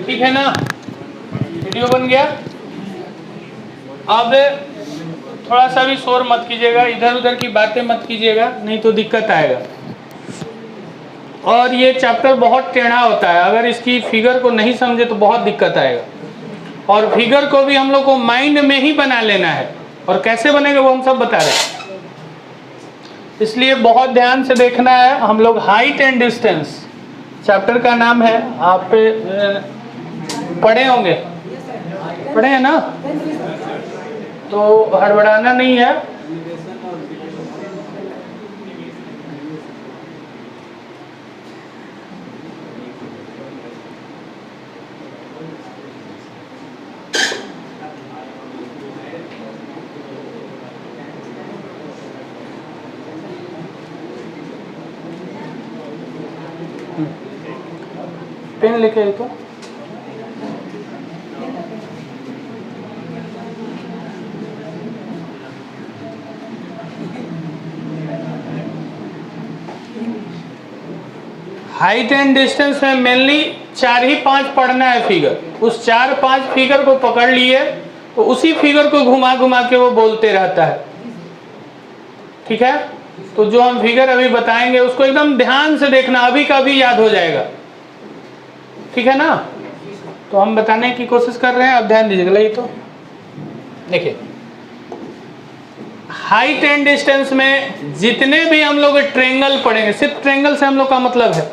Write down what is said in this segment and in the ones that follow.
ठीक है ना, वीडियो बन गया। अब थोड़ा सा भी शोर मत कीजिएगा, इधर उधर की बातें मत कीजिएगा, नहीं तो दिक्कत आएगा। और ये चैप्टर बहुत टेढ़ा होता है, अगर इसकी फिगर को नहीं समझे तो बहुत दिक्कत आएगा। और फिगर को भी हम लोग को माइंड में ही बना लेना है, और कैसे बनेगा वो हम सब बता रहे हैं, इसलिए बहुत ध्यान से देखना है। हम लोग हाइट एंड डिस्टेंस चैप्टर का नाम है, आप पढ़े होंगे, पढ़े हैं ना, तो हड़बड़ाना नहीं है। पेन लेके आई तो हाइट एंड डिस्टेंस में मेनली 4 ही 5 पढ़ना है फिगर। उस 4-5 फिगर को पकड़ लिए तो उसी फिगर को घुमा घुमा के वो बोलते रहता है, ठीक है। तो जो हम फिगर अभी बताएंगे उसको एकदम ध्यान से देखना, अभी का अभी याद हो जाएगा, ठीक है ना। तो हम बताने की कोशिश कर रहे हैं, अब ध्यान दीजिएगा। ये तो देखिए, हाइट एंड डिस्टेंस में जितने भी हम लोग ट्रेंगल पढ़ेंगे, सिर्फ ट्रेंगल से हम लोग का मतलब है,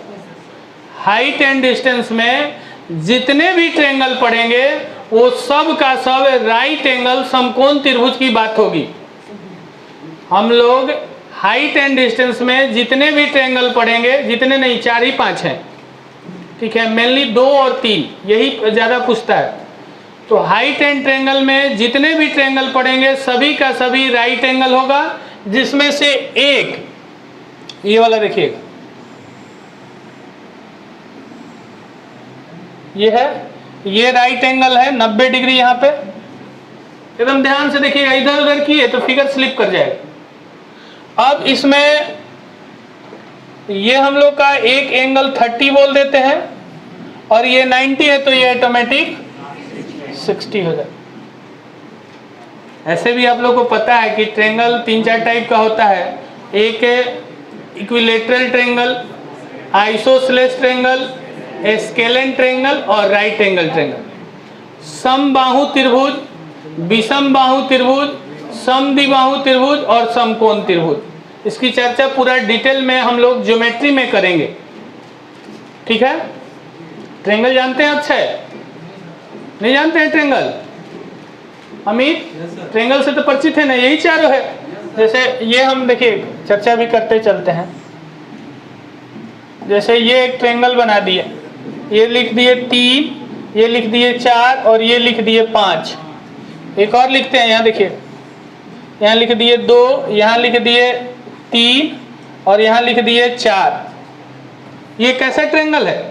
हाइट एंड डिस्टेंस में जितने भी ट्रेंगल पढ़ेंगे वो सब का सब राइट एंगल समकोण त्रिभुज की बात होगी। हम लोग हाइट एंड डिस्टेंस में जितने भी ट्रेंगल पढ़ेंगे, जितने नहीं 4 ही 5 हैं, ठीक है, मेनली 2 और 3 यही ज्यादा पूछता है। तो हाइट एंड ट्रेंगल में जितने भी ट्रेंगल पढ़ेंगे सभी का सभी राइट एंगल होगा, जिसमें से एक ये वाला देखिएगा, ये है, ये राइट एंगल है 90 डिग्री। यहाँ पे एकदम ध्यान से देखिएगा, इधर उधर किए तो फिगर स्लिप कर जाएगा। अब इसमें ये हम लोग का एक एंगल 30 बोल देते हैं, और ये 90 है तो ये ऑटोमेटिक 60 हो जाए। ऐसे भी आप लोग को पता है कि ट्रेंगल 3-4 टाइप का होता है, एक equilateral triangle, isosceles triangle, scalene triangle और राइट एंगल ट्रेंगल। समबाहु त्रिभुज, विषम बाहु त्रिभुज, समद्विबाहु त्रिभुज और समकोण त्रिभुज। इसकी चर्चा पूरा डिटेल में हम लोग ज्योमेट्री में करेंगे, ठीक है। ट्रेंगल जानते हैं? अच्छा है, नहीं जानते हैं ट्रेंगल? अमित, ट्रेंगल से तो परिचित है ना, यही चारों है। जैसे ये हम देखिए चर्चा भी करते चलते हैं। जैसे ये एक ट्रेंगल बना दिए, ये लिख दिए 3, ये लिख दिए 4 और ये लिख दिए 5। एक और लिखते हैं, यहाँ देखिए, यहाँ लिख दिए 2, यहाँ लिख दिए 3 और यहाँ लिख दिए 4। ये कैसा ट्रेंगल है?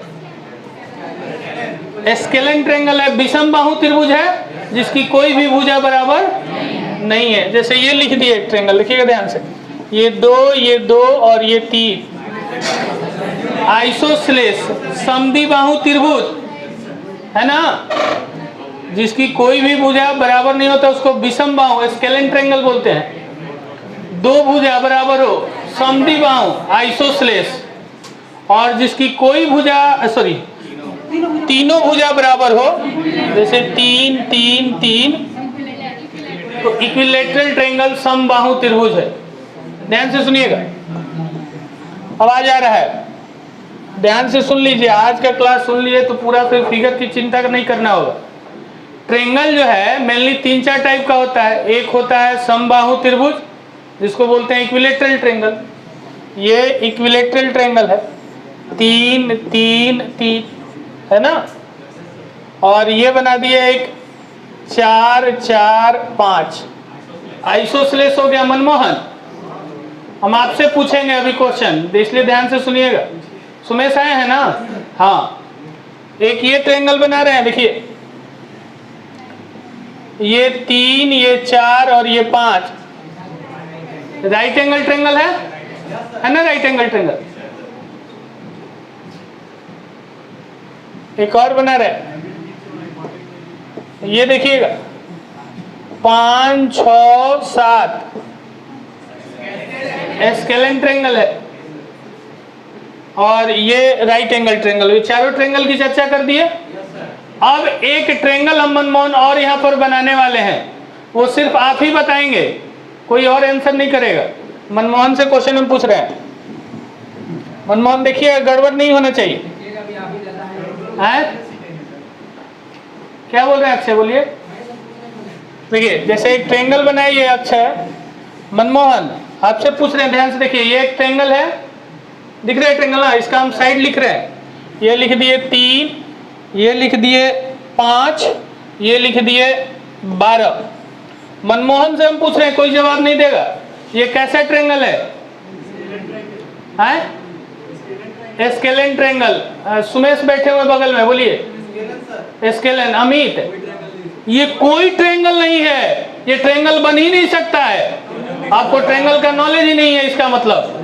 स्केलेन ट्रेंगल है, विषम बाहु त्रिभुज है जिसकी कोई भी भुजा बराबर नहीं है। जैसे ये लिख दिए एक ट्रेंगल, लिखिएगा ध्यान से, ये 2, ये 2 और ये 3। आइसोसेलेस समद्विबाहु त्रिभुज है ना, जिसकी कोई भी भुजा बराबर नहीं होता उसको विषम बाहु स्केलेन ट्रेंगल बोलते हैं। 2 भुजा बराबर हो समद्विबाहु आइसोसेलेस, और जिसकी कोई भुजा तीनों भुजा बराबर हो, जैसे 3, 3, 3, तो इक्विलेटरल ट्रेंगल समबाहु त्रिभुज है। ध्यान से सुनिएगा, आवाज आ रहा है? ध्यान से सुन लीजिए, आज का क्लास सुन लीजिए तो पूरा फिर फिगर की चिंता नहीं करना होगा। ट्रेंगल जो है मेनली 3-4 टाइप का होता है। एक होता है समबाहु त्रिभुज जिसको बोलते हैं इक्विलेटरल ट्रेंगल, ये इक्विलेटरल ट्रेंगल है, 3, 3, 3 है ना। और ये बना दिया एक 4, 4, 5। आइसोसेलेस हो गया मनमोहन। हम आपसे पूछेंगे अभी क्वेश्चन, इसलिए ध्यान से सुनिएगा। सुमेश आए हैं ना? हाँ, एक ये ट्रेंगल बना रहे हैं, देखिए ये 3, ये 4 और ये 5 राइट एंगल ट्रेंगल है ना, राइट एंगल ट्रेंगल। एक और बना रहे, ये देखिएगा 5, 6, 7 स्केलेन ट्रायंगल है और ये राइट एंगल ट्रायंगल। ये चारों ट्रायंगल की चर्चा कर दी है। अब एक ट्रायंगल हम मनमोहन और यहाँ पर बनाने वाले हैं, वो सिर्फ आप ही बताएंगे, कोई और आंसर नहीं करेगा। मनमोहन से क्वेश्चन हम पूछ रहे हैं। मनमोहन देखिए, गड़बड़ नहीं होना चाहिए। क्या बोल रहे हैं अक्षय, बोलिए। देखिए जैसे एक ट्रायंगल बनाए, ये अक्षय मनमोहन आपसे पूछ रहे हैं, ध्यान से देखिए। ये एक ट्रायंगल है, दिख रहा है ट्रायंगल ना, इसका हम साइड लिख रहे हैं। ये लिख दिए 3, ये लिख दिए 5, ये लिख दिए 12। मनमोहन से हम पूछ रहे हैं, कोई जवाब नहीं देगा। ये कैसा ट्रायंगल है? Scalene triangle. सुमेश बैठे हुए बगल में, बोलिए। स्केलेन। अमित, ये कोई ट्रायंगल नहीं है, ये ट्रायंगल बन ही नहीं सकता है। आपको ट्रायंगल का नॉलेज ही नहीं है, इसका मतलब।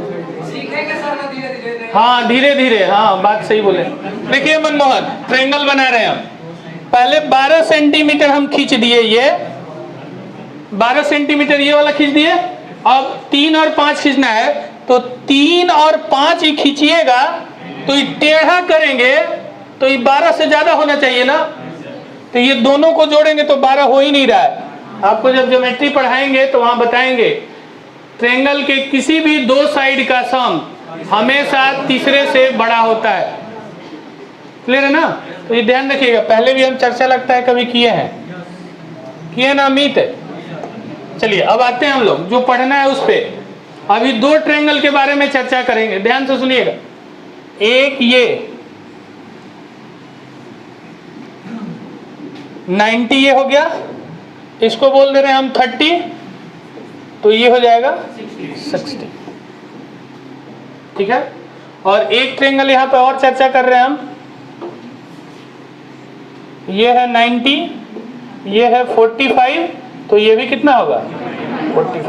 हाँ धीरे धीरे, हाँ बात सही बोले। देखिए मनमोहन, ट्रायंगल बना रहे हैं हम। पहले 12 सेंटीमीटर हम खींच दिए, ये 12 सेंटीमीटर ये वाला खींच दिए। अब 3 और 5 खींचना है, तो 3 और 5 ही खींचिएगा, तो ये टेढ़ा करेंगे तो ये 12 से ज्यादा होना चाहिए ना। तो ये दोनों को जोड़ेंगे तो 12 हो ही नहीं रहा है। आपको जब ज्योमेट्री पढ़ाएंगे तो वहां बताएंगे, ट्रायंगल के किसी भी 2 साइड का सम हमेशा तीसरे से बड़ा होता है। क्लियर है ना? तो ये ध्यान रखिएगा। पहले भी हम चर्चा लगता है कभी किए हैं ना अमित? चलिए अब आते हैं हम लोग जो पढ़ना है उस पे। अभी 2 ट्रायंगल के बारे में चर्चा करेंगे, ध्यान से सुनिएगा। एक ये 90 ये हो गया, इसको बोल दे रहे हैं हम 30, तो ये हो जाएगा 60। ठीक है। और एक ट्रायंगल यहाँ पे और चर्चा कर रहे हैं हम, ये है 90, ये है 45, तो ये भी कितना होगा 45।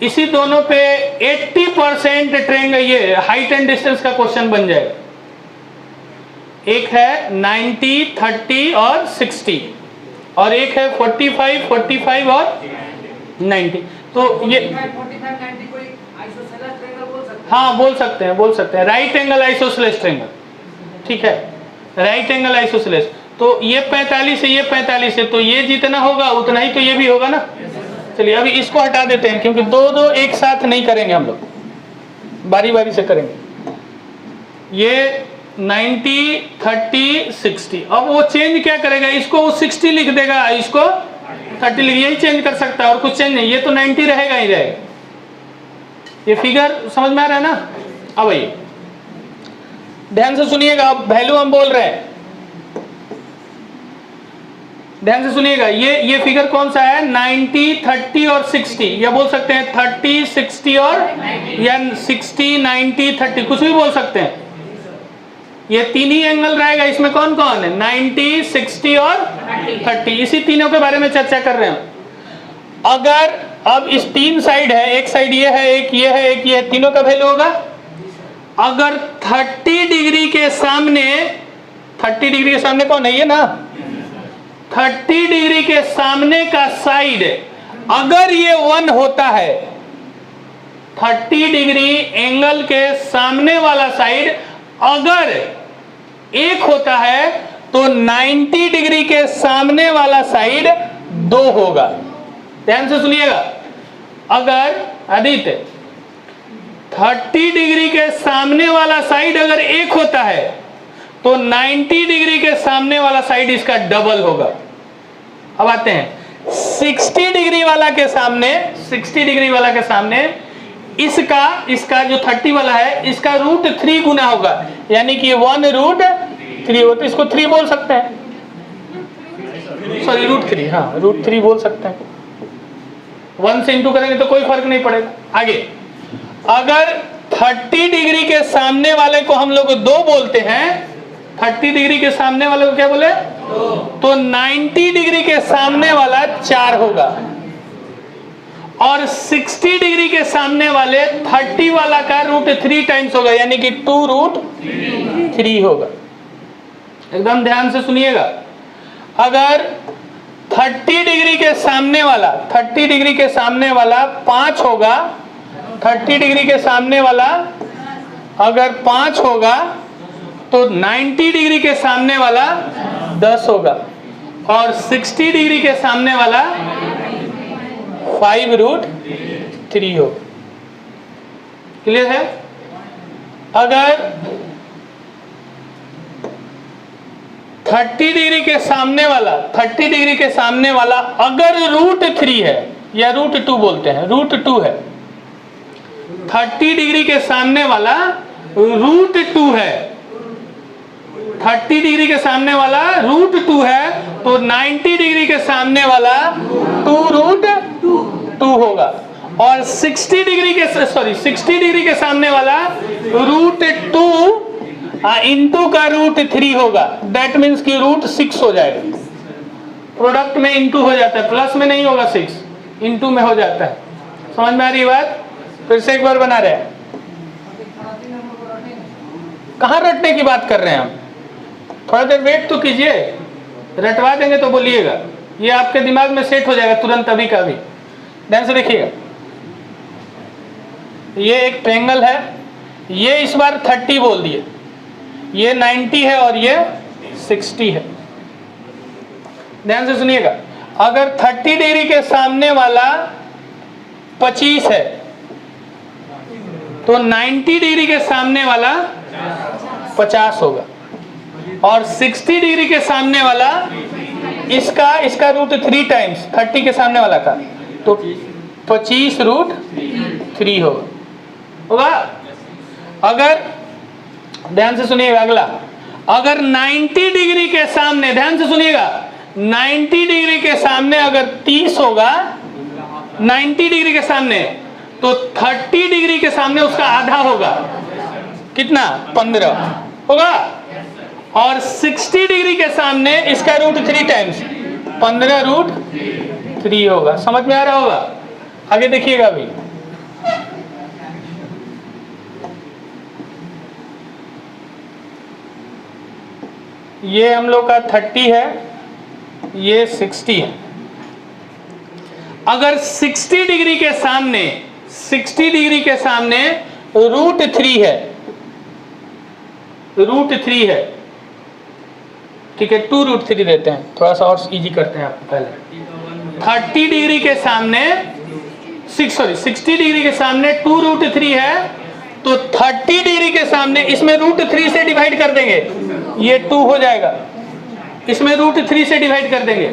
इसी दोनों पे 80% ट्रायंगल, ये हाइट एंड डिस्टेंस का क्वेश्चन बन जाएगा। एक है 90, 30 और 60, और एक है 45, 45 और 90। तो ये हाँ बोल सकते हैं राइट एंगल आइसोसेलेस ट्रायंगल। ठीक है, राइट एंगल आइसोसेलेस। तो ये 45 है, ये 45 है, तो ये जितना होगा उतना ही तो ये भी होगा ना। चलिए अभी इसको हटा देते हैं, क्योंकि दो एक साथ नहीं करेंगे हम लोग, बारी बारी से करेंगे। ये 90, 30, 60। अब वो चेंज क्या करेगा, इसको वो 60 लिख देगा, इसको 30 लिख, यही चेंज कर सकता है और कुछ चेंज नहीं। ये तो 90 रहेगा ही रहेगा। ये फिगर समझ में आ रहा है ना? अब आइए ध्यान से सुनिएगा। अब वैल्यू हम बोल रहे हैं, ध्यान से सुनिएगा। ये फिगर कौन सा है? 90, 30 और 60, या बोल सकते हैं 30, 60 और या 60, 90, 30, कुछ भी बोल सकते हैं। ये 3 ही एंगल रहेगा। इसमें कौन कौन है? 90, 60 और 30। इसी तीनों के बारे में चर्चा कर रहे हैं। अगर अब इस 3 साइड है, एक साइड ये है, एक ये है, एक ये है, तीनों का वैल्यू होगा। अगर 30 डिग्री के सामने, 30 डिग्री के सामने कौन है? ये ना। 30 डिग्री के सामने का साइड अगर ये 1 होता है, 30 डिग्री एंगल के सामने वाला साइड अगर 1 होता है, तो 90 डिग्री के सामने वाला साइड 2 होगा। ध्यान से सुनिएगा। अगर आदित्य 30 डिग्री के सामने वाला साइड अगर 1 होता है, तो 90 डिग्री के सामने वाला साइड इसका डबल होगा। अब आते हैं 60 डिग्री वाला के सामने, 60 डिग्री वाला के सामने इसका जो 30 वाला है, इसका √3 गुना होगा, यानी कि 1√3 होता है। इसको 3 बोल सकते हैं, सॉरी √3, हाँ √3 बोल सकते हैं। 1 से इंटू करेंगे तो कोई फर्क नहीं पड़ेगा। आगे अगर 30 डिग्री के सामने वाले को हम लोग 2 बोलते हैं, 30 डिग्री के सामने वाले को क्या बोले? 2। तो 90 डिग्री के सामने वाला 4 होगा, और 60 डिग्री के सामने वाले 30 वाला का √3 टाइम्स होगा, यानी कि 2√3 होगा। एकदम ध्यान से सुनिएगा। अगर 30 डिग्री के सामने वाला 30 डिग्री के सामने वाला 5 होगा, 30 डिग्री के सामने वाला अगर 5 होगा तो 90 डिग्री के सामने वाला 10 होगा और 60 डिग्री के सामने वाला 5√3 होगा। क्लियर है? अगर 30 डिग्री के सामने वाला 30 डिग्री के सामने वाला अगर √3 है या √2 बोलते हैं, √2 है, 30 डिग्री के सामने वाला √2 है, 30 डिग्री के सामने वाला √2 है तो 90 डिग्री के सामने वाला 2√2 होगा और 60 डिग्री के सामने वाला √2 इंटू का √3 होगा। दैट मीन्स कि √6 हो जाएगा। प्रोडक्ट में इंटू हो जाता है, प्लस में नहीं होगा, 6 इंटू में हो जाता है। समझ में आ रही बात? फिर से एक बार बना रहे हैं। कहाँ रटने की बात कर रहे हैं हम? थोड़ा देर वेट तो कीजिए, रटवा देंगे तो बोलिएगा, ये आपके दिमाग में सेट हो जाएगा तुरंत अभी का अभी। ध्यान से देखिएगा, ये एक ट्रायंगल है, ये इस बार 30 बोल दिए, ये 90 है और ये 60 है। ध्यान से सुनिएगा, अगर 30 डिग्री के सामने वाला 25 है तो 90 डिग्री के सामने वाला 50 होगा और 60 डिग्री के सामने वाला इसका √3 टाइम्स 30 के सामने वाला का तो 25√3 होगा। अगर ध्यान से सुनिएगा अगला, अगर 90 डिग्री के सामने, ध्यान से सुनिएगा, 90 डिग्री के सामने अगर 30 होगा, 90 डिग्री के सामने तो 30 डिग्री के सामने उसका आधा होगा, कितना? 15 होगा और 60 डिग्री के सामने इसका √3 टाइम्स 15√3 होगा। समझ में आ रहा होगा? आगे देखिएगा अभी, ये हम लोग का 30 है, ये 60 है। अगर 60 डिग्री के सामने √3 है, √3 है, ठीक है, 2√3 देते हैं, थोड़ा सा और इजी करते हैं आपको। पहले 30 डिग्री के सामने 60 डिग्री के सामने 2√3 है तो 30 डिग्री के सामने इसमें √3 से डिवाइड कर देंगे, ये 2 हो जाएगा, इसमें √3 से डिवाइड कर देंगे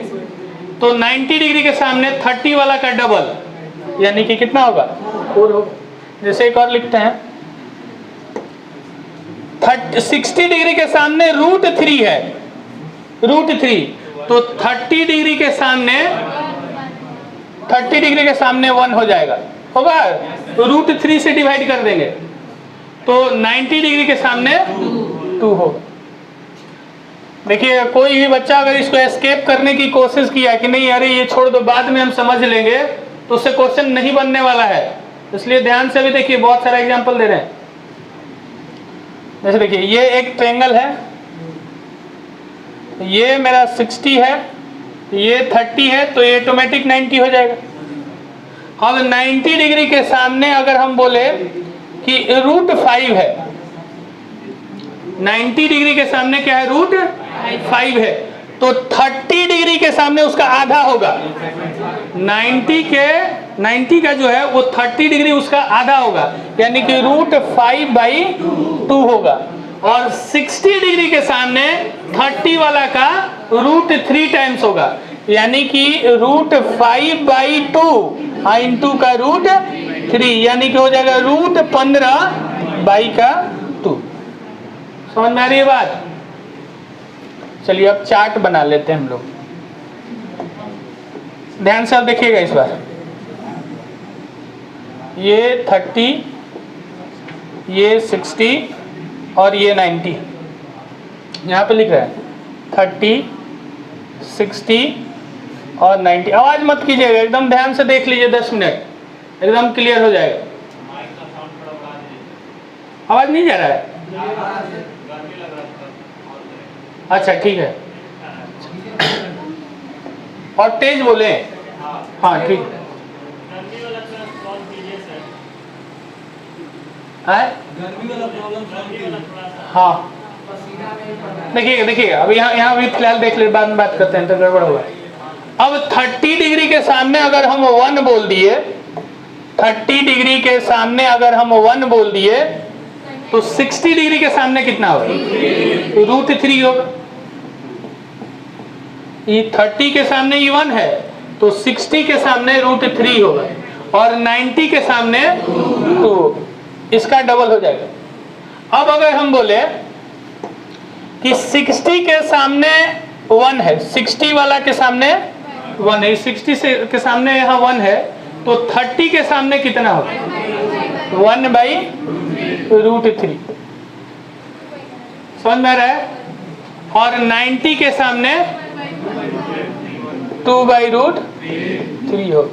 तो 90 डिग्री के सामने 30 वाला का डबल, यानी कि कितना होगा? 4 होगा। जैसे एक और लिखते हैं, 60 डिग्री के सामने √3 है, √3 तो 30 डिग्री के सामने 1 हो जाएगा, होगा, √3 से डिवाइड कर देंगे तो 90 डिग्री के सामने 2 होगा। देखिए, कोई भी बच्चा अगर इसको एस्केप करने की कोशिश किया कि नहीं अरे ये छोड़ दो बाद में हम समझ लेंगे, तो उससे क्वेश्चन नहीं बनने वाला है। इसलिए ध्यान से भी देखिए, बहुत सारा एग्जांपल दे रहे हैं। जैसे देखिए, ये एक ट्रायंगल है, ये मेरा 60 है, ये 30 है तो ये ऑटोमेटिक 90 हो जाएगा। अब 90 डिग्री के सामने अगर हम बोले कि √5 है, 90 डिग्री के सामने क्या है? √5 है तो 30 डिग्री के सामने उसका आधा होगा। 90 का जो है वो 30 डिग्री उसका आधा होगा, यानी कि √5/2 होगा और 60 डिग्री के सामने 30 वाला का √3 टाइम्स होगा, यानी कि √5/2 इंटू का √3, यानी कि हो जाएगा √15/2। समझ में आ रही है बात? चलिए अब चार्ट बना लेते हैं हम लोग। ध्यान से आप देखिएगा इस बार, ये 30, ये 60 और ये 90, यहाँ पे लिख रहा है 30, 60 और 90। आवाज मत कीजिएगा, एकदम ध्यान से देख लीजिए, 10 मिनट एकदम क्लियर हो जाएगा। आवाज नहीं जा रहा है? अच्छा ठीक है। और तेज बोले। हाँ ठीक है। हाँ देखिए अभी यहाँ अभी फिलहाल देख ले, बाद में बात करते हैं तो गड़बड़ होगा। अब 30 डिग्री के सामने अगर हम 1 बोल दिए, 30 डिग्री के सामने अगर हम 1 बोल दिए तो 60 डिग्री के सामने कितना होगा? √3 होगा। ये 30 के सामने ये 1 है तो 60 के सामने √3 होगा और 90 के सामने 2, इसका डबल हो जाएगा। अब अगर हम बोले कि 60 के सामने 1 है, 60 वाला के सामने 1 है, 60 के सामने यहाँ 1 है तो 30 के सामने कितना होगा? 1/√3। समझ में आ रहा है? और 90 के सामने 2/√3 हो।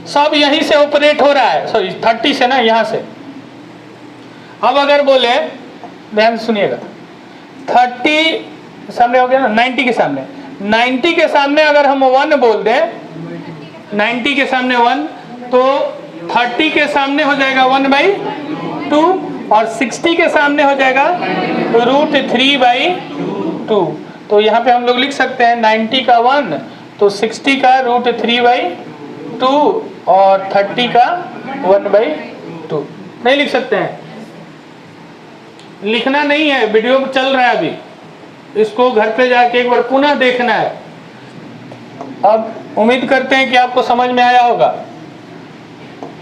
सब यहीं से ऑपरेट हो रहा है, सॉरी 30 से ना, यहाँ से। अब अगर बोले, ध्यान सुनिएगा, 30 सामने हो गया ना, 90 के सामने, 90 के सामने अगर हम 1 बोल दें, 90 के सामने 1 तो 30 के सामने हो जाएगा 1/2 और 60 के सामने हो जाएगा √3/2। तो यहाँ पे हम लोग लिख सकते हैं 90 का 1 तो 60 का √3/2 और 30 का 1/2। नहीं लिख सकते हैं? लिखना नहीं है, वीडियो चल रहा है अभी, इसको घर पे जाके एक बार पुनः देखना है। अब उम्मीद करते हैं कि आपको समझ में आया होगा।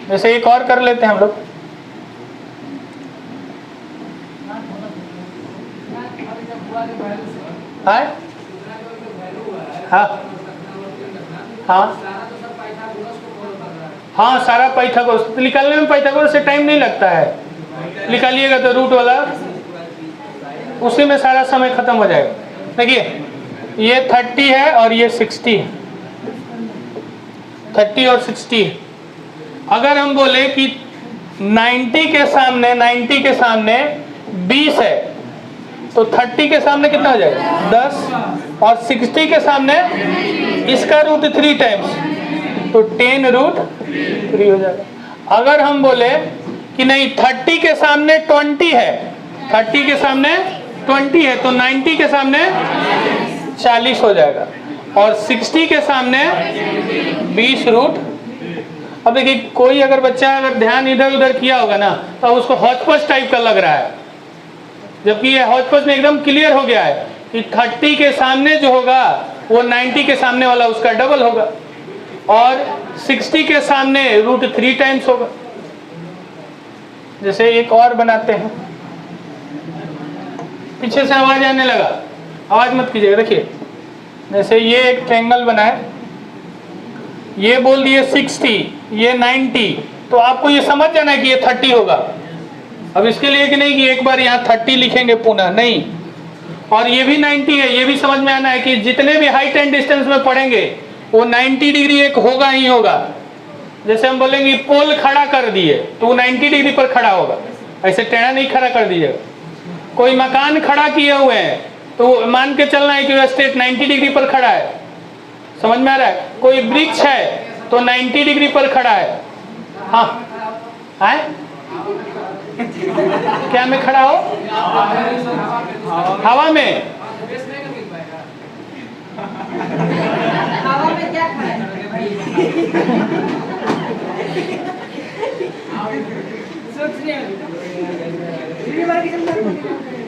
जैसे एक और कर लेते हैं हम लोग। हाँ हाँ हाँ सारा पाइथागोरस निकालने में, पाइथागोरस से टाइम नहीं लगता है। निकालिएगा तो रूट वाला, उसी में सारा समय खत्म हो जाएगा। देखिए ये 30 है और ये 60 है, 30 और 60। अगर हम बोले कि 90 के सामने 20 है तो 30 के सामने कितना हो जाएगा? 10 और 60 के सामने इसका √3 टाइम्स तो 10√3 हो जाएगा। अगर हम बोले कि नहीं 30 के सामने 20 है, 30 के सामने 20 है तो 90 के सामने 40 हो जाएगा और 60 के सामने 20√। अब देखिए कोई अगर बच्चा अगर ध्यान इधर उधर किया होगा ना तो उसको हौच-पौच टाइप का लग रहा है, जबकि ये हौच-पौच में एकदम क्लियर हो गया है कि 30 के सामने जो होगा वो 90 के सामने वाला उसका डबल होगा और 60 के सामने √3 टाइम्स होगा। जैसे एक और बनाते हैं, पीछे से आवाज आने लगा, आवाज मत कीजिएगा। देखिए जैसे ये एक ट्रायंगल बना है, ये बोल दिए 60, ये 90, तो आपको ये समझ जाना है कि ये 30 होगा। अब इसके लिए कि नहीं कि एक बार यहाँ 30 लिखेंगे पुनः, नहीं, और ये भी 90 है, ये भी समझ में आना है कि जितने भी हाइट एंड डिस्टेंस में पढ़ेंगे वो 90 डिग्री एक होगा ही होगा। जैसे हम बोलेंगे पोल खड़ा कर दिए तो वो 90 डिग्री पर खड़ा होगा, ऐसे टेढ़ा नहीं खड़ा कर दीजिएगा। कोई मकान खड़ा किए हुए हैं तो मान के चलना है कि वो स्ट्रेट 90 डिग्री पर खड़ा है। समझ में आ रहा है? कोई वृक्ष है तो 90 डिग्री पर खड़ा है। हाँ है क्या में खड़ा हो? हवा में। हवा में क्या खड़ा है?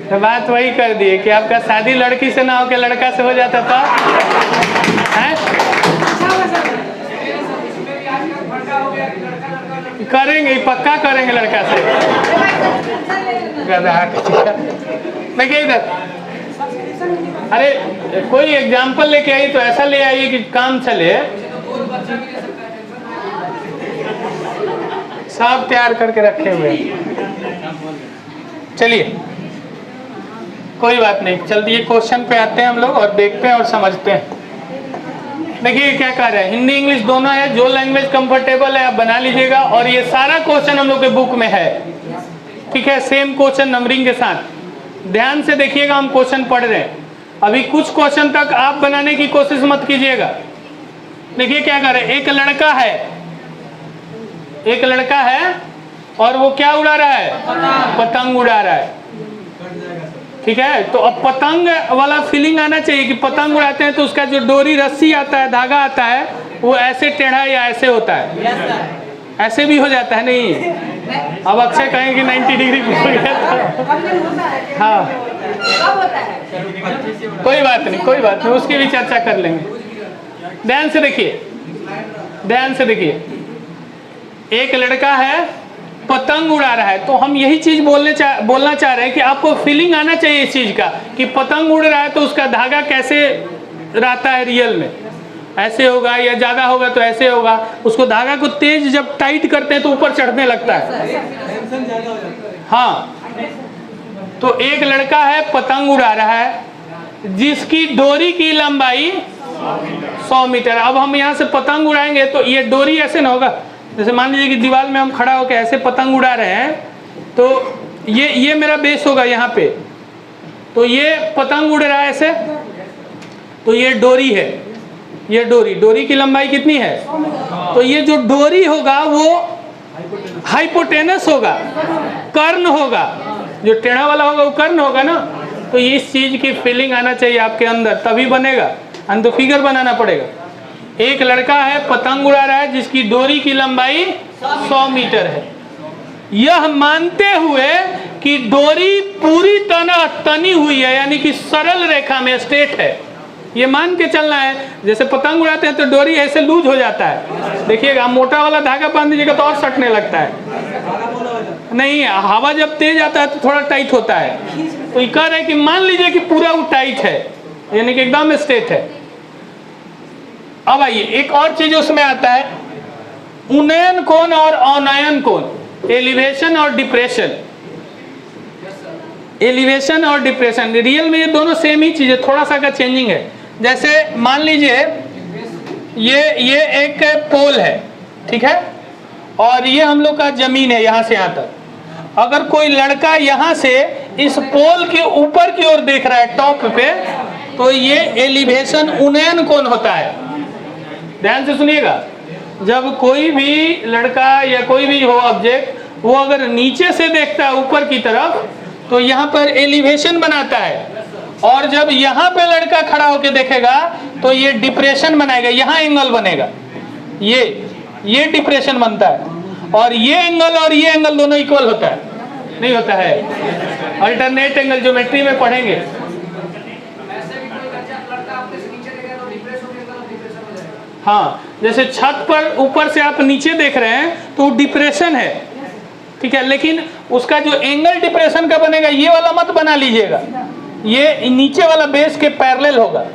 तो बात वही कर दिए कि आपका शादी लड़की से ना हो के लड़का से हो जाता था है? करेंगे, पक्का करेंगे लड़का से। देखिए इधर, अरे कोई एग्जाम्पल लेके आई तो ऐसा ले आइए कि काम चले। सब तैयार करके रखे हुए। चलिए कोई बात नहीं, चलिए क्वेश्चन पे आते हैं हम लोग और देखते हैं और समझते हैं। देखिए क्या कह रहा है, हिंदी इंग्लिश दोनों है, जो लैंग्वेज कंफर्टेबल है आप बना लीजिएगा। और ये सारा क्वेश्चन हम लोग के बुक में है, ठीक है, सेम क्वेश्चन नंबरिंग के साथ। ध्यान से देखिएगा, हम क्वेश्चन पढ़ रहे हैं। अभी कुछ क्वेश्चन तक आप बनाने की कोशिश मत कीजिएगा, देखिए क्या कर रहे हैं, एक लड़का है और वो क्या उड़ा रहा है, पतंग उड़ा रहा है। ठीक है, तो अब पतंग वाला फीलिंग आना चाहिए कि पतंग उड़ाते हैं तो उसका जो डोरी रस्सी आता है, धागा आता है, वो ऐसे टेढ़ा या ऐसे होता है, ऐसे भी हो जाता है। नहीं, अब अक्षय कहेंगे कि 90 डिग्री हो गया था। हाँ, कोई बात नहीं, उसकी भी चर्चा कर लेंगे। ध्यान से देखिए, एक लड़का है पतंग उड़ा रहा है, तो हम यही चीज बोलना चाह रहे हैं कि आपको फीलिंग आना चाहिए इस चीज का कि पतंग उड़ रहा है तो उसका धागा कैसे रहता है रियल में, ऐसे होगा या ज्यादा होगा तो ऐसे होगा। उसको धागा को तेज जब टाइट करते हैं तो ऊपर चढ़ने लगता है। हाँ, तो एक लड़का है पतंग उड़ा रहा है जिसकी डोरी की लंबाई 100 मीटर। अब हम यहाँ से पतंग उड़ाएंगे तो ये डोरी ऐसे ना होगा, जैसे मान लीजिए कि दीवार में हम खड़ा होकर ऐसे पतंग उड़ा रहे हैं, तो ये मेरा बेस होगा यहाँ पे, तो ये पतंग उड़ रहा है ऐसे, तो ये डोरी है, ये डोरी की लंबाई कितनी है, तो ये जो डोरी होगा वो हाइपोटेनस होगा, कर्ण होगा, जो टेढ़ा वाला होगा वो कर्ण होगा ना। तो इस चीज की फीलिंग आना चाहिए आपके अंदर, तभी बनेगा, तो फिगर बनाना पड़ेगा। एक लड़का है पतंग उड़ा रहा है जिसकी डोरी की लंबाई 100 मीटर है, यह मानते हुए कि डोरी पूरी तरह तनी हुई है, यानी कि सरल रेखा में स्ट्रेट है, ये मान के चलना है। जैसे पतंग उड़ाते हैं तो डोरी ऐसे लूज हो जाता है, देखिएगा, मोटा वाला धागा बांध दीजिएगा तो और सटने लगता है, नहीं, हवा जब तेज आता है तो थोड़ा टाइट होता है। तो ये कह रहे हैं कि मान लीजिए कि पूरा वो टाइट है, यानी कि एकदम स्ट्रेट है। अब आइए, एक और चीज उसमें आता है, उन्नयन कोण और अवनयन कोण, एलिवेशन और डिप्रेशन। एलिवेशन और डिप्रेशन रियल में ये दोनों सेम ही चीज है, थोड़ा सा का चेंजिंग है। जैसे मान लीजिए ये एक पोल है, ठीक है, और ये हम लोग का जमीन है यहाँ से यहाँ तक। अगर कोई लड़का यहाँ से इस पोल के ऊपर की ओर देख रहा है टॉप पे, तो ये एलिवेशन उन्नयन कोण होता है। ध्यान से सुनिएगा, जब कोई भी लड़का या कोई भी हो ऑब्जेक्ट, वो अगर नीचे से देखता है ऊपर की तरफ तो यहाँ पर एलिवेशन बनाता है, और जब यहाँ पे लड़का खड़ा होकर देखेगा तो ये डिप्रेशन बनाएगा, यहाँ एंगल बनेगा, ये डिप्रेशन बनता है। और ये एंगल और ये एंगल दोनों इक्वल होता है, नहीं होता है, अल्टरनेट एंगल ज्योमेट्री में पढ़ेंगे। हाँ, जैसे छत पर ऊपर से आप नीचे देख रहे हैं तो डिप्रेशन है, ठीक है, लेकिन उसका जो एंगल डिप्रेशन का बनेगा, ये वाला मत बना लीजिएगा, ये नीचे वाला बेस के पैरेलल होगा,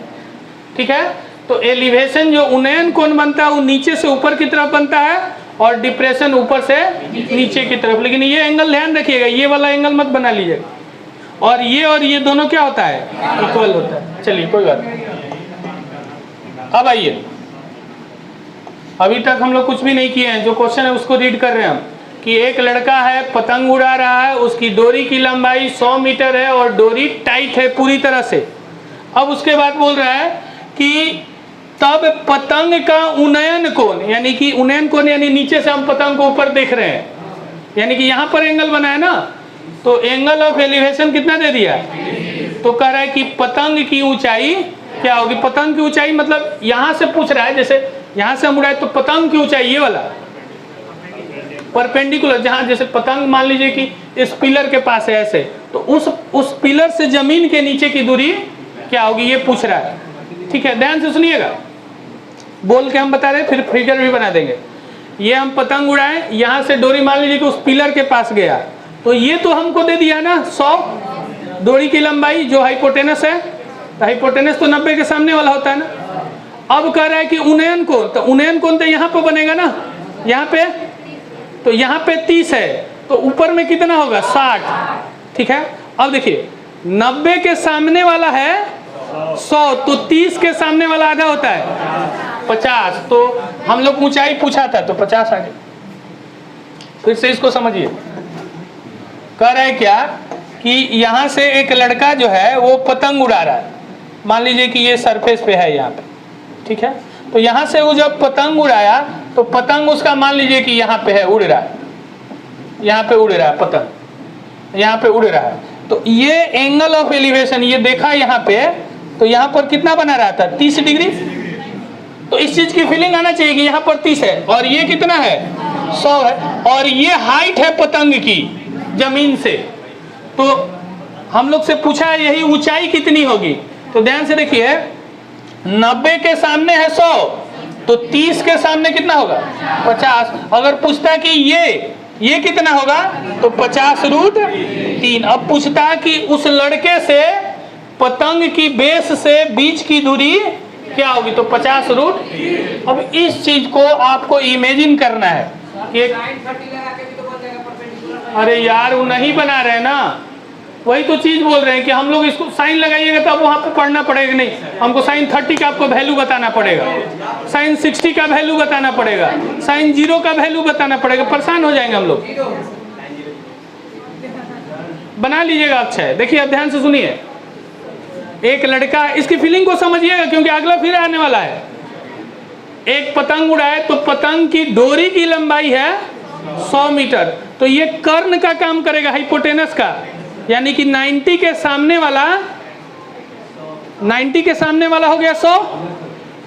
ठीक है। तो एलिवेशन जो उन्नयन कोण बनता है वो नीचे से ऊपर की तरफ बनता है और डिप्रेशन ऊपर से नीचे की तरफ, लेकिन ये एंगल ध्यान रखिएगा, ये वाला एंगल मत बना लीजिएगा। और ये दोनों क्या होता है, इक्वल होता है। चलिए कोई बात नहीं। अब आइए, अभी तक हम लोग कुछ भी नहीं किए हैं, जो क्वेश्चन है उसको रीड कर रहे हैं हम, कि एक लड़का है पतंग उड़ा रहा है, उसकी डोरी की लंबाई 100 मीटर है और डोरी टाइट है पूरी तरह से। अब उसके बाद बोल रहा है कि तब पतंग का उन्नयन कोण, यानी कि उन्नयन कोण यानी नीचे से हम पतंग को ऊपर देख रहे हैं, यानी कि यहाँ पर एंगल बना है ना, तो एंगल ऑफ एलिवेशन कितना दे दिया, तो कह रहा है कि पतंग की ऊंचाई क्या होगी। पतंग की ऊंचाई मतलब यहाँ से पूछ रहा है, जैसे यहाँ से हम उड़ाए तो पतंग की ऊंचाई ये वाला परपेंडिकुलर, जहाँ जैसे पतंग मान लीजिए कि इस पिलर के पास है ऐसे, तो उस पिलर से जमीन के नीचे की दूरी क्या होगी, ये पूछ रहा है, ठीक है। ध्यान से सुनिएगा, बोल के हम बता रहे हैं, फिर फिगर भी बना देंगे। ये हम पतंग उड़ाए, यहाँ से डोरी मान लीजिए कि उस पिलर के पास गया, तो ये तो हमको दे दिया ना 100 डोरी की लंबाई जो हाइपोटेनस है, तो हाइपोटेनस तो 90 के सामने वाला होता है ना। अब कह रहा है कि उन्नयन कोण, तो उन्नयन कोण तो यहाँ पे बनेगा ना, यहाँ पे, तो यहाँ पे 30 है, तो ऊपर में कितना होगा 60, ठीक है। अब देखिए 90 के सामने वाला है 100, तो 30 के सामने वाला आधा होता है 50, तो हम लोग ऊंचाई पूछा था तो 50 आ गया। फिर से इसको समझिए, कह रहा है क्या कि यहाँ से एक लड़का जो है वो पतंग उड़ा रहा है, मान लीजिए कि ये सरफेस पे है यहाँ पे, ठीक है, तो यहाँ से वो जब पतंग उड़ाया तो पतंग उसका मान लीजिए कि यहाँ पे है, उड़ रहा है, यहाँ पे उड़ रहा है पतंग, यहाँ पे उड़ रहा है। तो ये एंगल ऑफ एलिवेशन ये देखा यहाँ पे, तो यहाँ पर कितना बना रहा था 30 डिग्री। तो इस चीज की फीलिंग आना चाहिए कि यहाँ पर 30 है और ये कितना है 100 है, और ये हाइट है पतंग की जमीन से। तो हम लोग से पूछा है यही ऊंचाई कितनी होगी, तो ध्यान से देखिए 90 के सामने है 100, तो 30 के सामने कितना होगा 50। अगर पूछता कि ये कितना होगा तो 50√3। अब पूछता कि उस लड़के से पतंग की बेस से बीच की दूरी क्या होगी, तो 50√। अब इस चीज को आपको इमेजिन करना है कि अरे यार वो नहीं बना रहे ना, वही तो चीज बोल रहे हैं कि हम लोग इसको साइन लगाइएगा तो अब वहां पे पढ़ना पड़ेगा, नहीं हमको साइन 30 का आपको वैल्यू बताना पड़ेगा, साइन 60 का वैल्यू बताना पड़ेगा, साइन 0 का वैल्यू बताना पड़ेगा, परेशान हो जाएंगे हम लोग। बना लीजिएगा, अच्छा है। देखिए अब ध्यान से सुनिए, एक लड़का, इसकी फीलिंग को समझिएगा क्योंकि अगला फिर आने वाला है। एक पतंग उड़ाए तो पतंग की डोरी की लंबाई है 100 मीटर, तो ये कर्ण का काम करेगा, हाइपोटेनस का, यानी कि 90 के सामने वाला हो गया 100।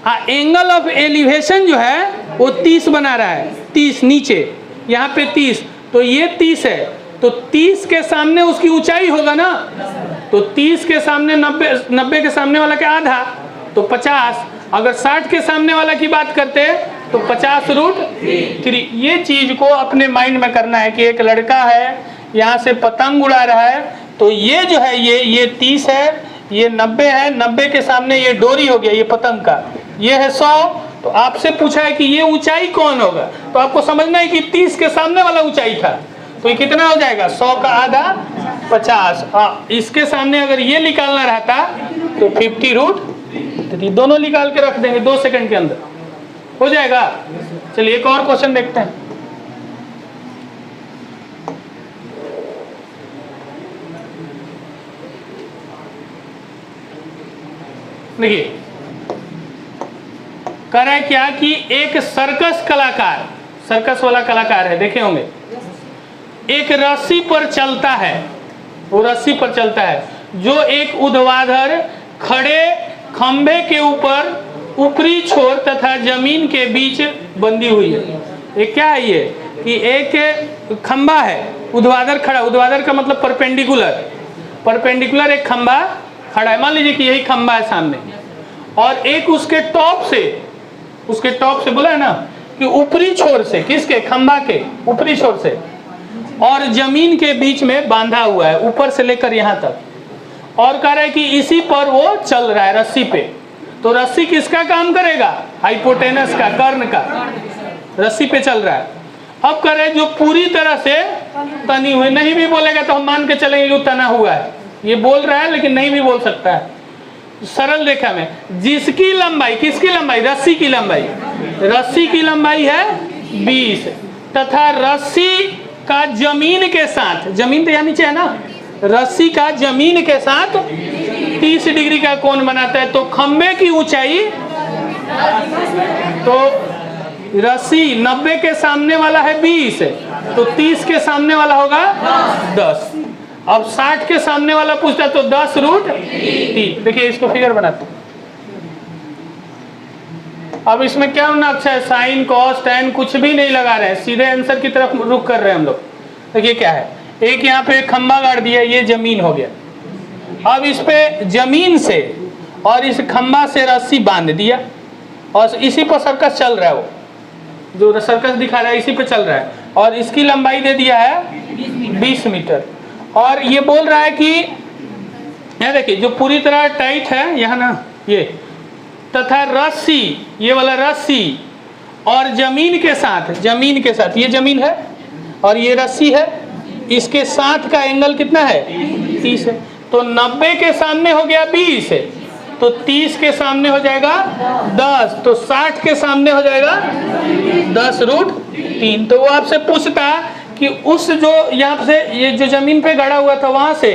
हाँ, एंगल ऑफ एलिवेशन जो है वो 30 बना रहा है, 30 नीचे, यहाँ पे 30, तो ये 30 है, तो 30 के सामने उसकी ऊंचाई होगा ना, तो 30 के सामने 90 के सामने वाला के आधा तो 50। अगर 60 के सामने वाला की बात करते हैं तो 50√3। ये चीज को अपने माइंड में करना है कि एक लड़का है यहाँ से पतंग उड़ा रहा है, तो ये जो है ये 30 है, ये 90 है, 90 के सामने ये डोरी हो गया ये पतंग का, ये है 100। तो आपसे पूछा है कि ये ऊंचाई कौन होगा, तो आपको समझना है कि 30 के सामने वाला ऊंचाई था, तो ये कितना हो जाएगा 100 का आधा 50। हाँ, इसके सामने अगर ये निकालना रहता तो 50√3, दोनों निकाल के रख देंगे 2 सेकंड के अंदर हो जाएगा। चलिए एक और क्वेश्चन देखते हैं। देखिए कह रहा है क्या कि एक सर्कस कलाकार, सर्कस वाला कलाकार है, देखे होंगे, एक रस्सी पर चलता है, वो रस्सी पर चलता है, जो एक ऊर्ध्वाधर खड़े खंभे के ऊपर ऊपरी छोर तथा जमीन के बीच बंधी हुई है। ये क्या है, ये कि एक खंभा है ऊर्ध्वाधर खड़ा, ऊर्ध्वाधर का मतलब परपेंडिकुलर एक खंभा खड़ा है, मान लीजिए कि यही खंभा है सामने, और एक उसके टॉप से बोला है ना कि ऊपरी छोर से, किसके, खंभा के ऊपरी छोर से, और जमीन के बीच में बांधा हुआ है ऊपर से लेकर यहाँ तक, और कह रहा है कि इसी पर वो चल रहा है रस्सी पे। तो रस्सी किसका काम करेगा, हाइपोटेनस का, कर्ण का, रस्सी पे चल रहा है। अब कह रहे जो पूरी तरह से तनी हुई, नहीं भी बोलेगा तो हम मान के चलेंगे कि तना हुआ है, ये बोल रहा है लेकिन नहीं भी बोल सकता है। सरल रेखा में जिसकी लंबाई, किसकी लंबाई, रस्सी की लंबाई है 20, तथा रस्सी का जमीन के साथ, जमीन तो यहाँ नीचे है ना, रस्सी का जमीन के साथ 30 डिग्री का कोण बनाता है। तो खंबे की ऊंचाई, तो रस्सी 90 के सामने वाला है 20, तो 30 के सामने वाला होगा 10। अब 60 के सामने वाला पूछता है तो 10√3। देखिए इसको फिगर बनाते हैं। अब इसमें क्या नक्शा है, साइन कॉस टैन कुछ भी नहीं लगा रहे हैं, सीधे आंसर की तरफ रुख कर रहे हैं हम लोग। देखिए क्या है, एक यहाँ पे खंबा गाड़ दिया, ये जमीन हो गया। अब इस पे जमीन से और इस खंबा से रस्सी बांध दिया, और इसी पर सर्कस चल रहा है, वो जो सर्कस दिखा रहा है इसी पे चल रहा है, और इसकी लंबाई दे दिया है 20 मीटर। और ये बोल रहा है कि यहाँ देखिए जो पूरी तरह टाइट है यहाँ ना, ये तथा रस्सी, ये वाला रस्सी और जमीन के साथ ये जमीन है और ये रस्सी है, इसके साथ का एंगल कितना है 30 है। तो 90 के सामने हो गया 20, तो 30 के सामने हो जाएगा 10, तो 60 के सामने हो जाएगा 10√3। तो वो आपसे पूछता कि उस जो यहाँ से ये जो जमीन पे गड़ा हुआ था वहां से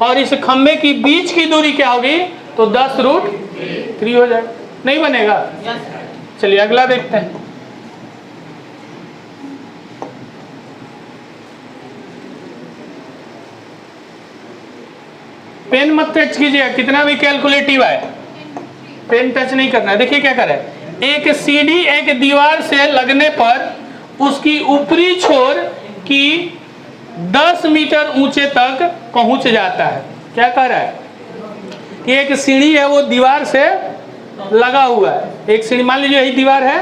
और इस खंबे की बीच की दूरी क्या होगी, तो 10√3 हो जाएगा। नहीं बनेगा, चलिए अगला देखते हैं। पेन मत टच कीजिएगा, कितना भी कैलकुलेटिव है, पेन टच नहीं करना है। देखिए क्या करे, एक सीढ़ी एक दीवार से लगने पर उसकी ऊपरी छोर की 10 मीटर ऊंचे तक पहुंच जाता है। क्या कह रहा है कि एक सीढ़ी है वो दीवार से लगा हुआ है, एक सीढ़ी मान लीजिए यही दीवार है,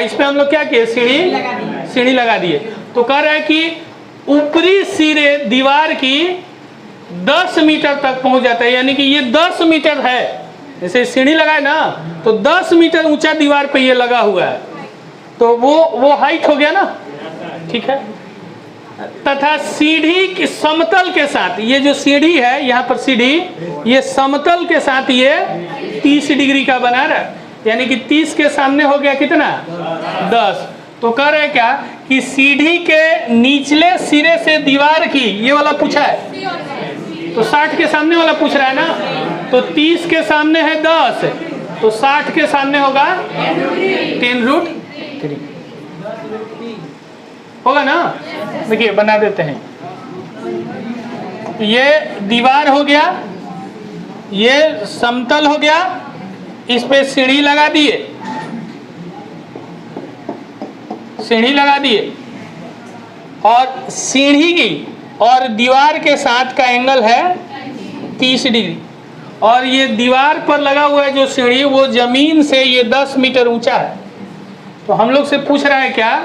इस पे हम लोग क्या किए, सीढ़ी लगा दिए। तो कह रहा है कि ऊपरी सिरे दीवार की 10 मीटर तक पहुंच जाता है, यानी कि ये 10 मीटर है, जैसे सीढ़ी लगाए ना तो 10 मीटर ऊंचा दीवार पे ये लगा हुआ है, तो वो हाइट हो गया ना, ठीक है। तथा सीढ़ी की समतल के साथ, ये जो सीढ़ी है यहाँ पर सीढ़ी, ये समतल के साथ ये 30 डिग्री का बना रहा है, यानी कि 30 के सामने हो गया कितना, 10। तो कह रहे क्या कि सीढ़ी के निचले सिरे से दीवार की, ये वाला पूछा है तो 60 के सामने वाला पूछ रहा है ना, तो 30 के सामने है 10, तो 60 के सामने होगा 10√3 होगा ना। देखिए बना देते हैं, ये दीवार हो गया, ये समतल हो गया, इस पे सीढ़ी लगा दिए, सीढ़ी लगा दिए, और सीढ़ी की और दीवार के साथ का एंगल है 30 डिग्री, और ये दीवार पर लगा हुआ है जो सीढ़ी, वो जमीन से ये 10 मीटर ऊंचा है। तो हम लोग से पूछ रहा है क्या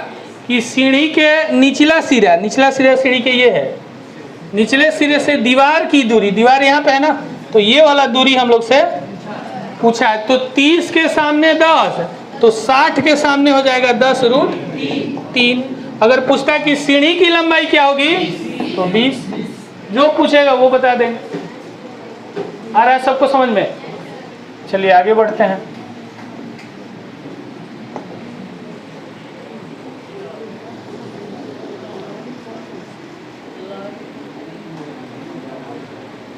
कि सीढ़ी के निचला सिरा सीढ़ी के ये है, निचले सिरे से दीवार की दूरी, दीवार यहाँ पे है ना, तो ये वाला दूरी हम लोग से पूछा है। तो 30 के सामने 10, तो 60 के सामने हो जाएगा 10√3। अगर पूछता कि सीढ़ी की लंबाई क्या होगी तो 20, जो पूछेगा वो बता देंगे। आ रहा है सबको समझ में? चलिए आगे बढ़ते हैं।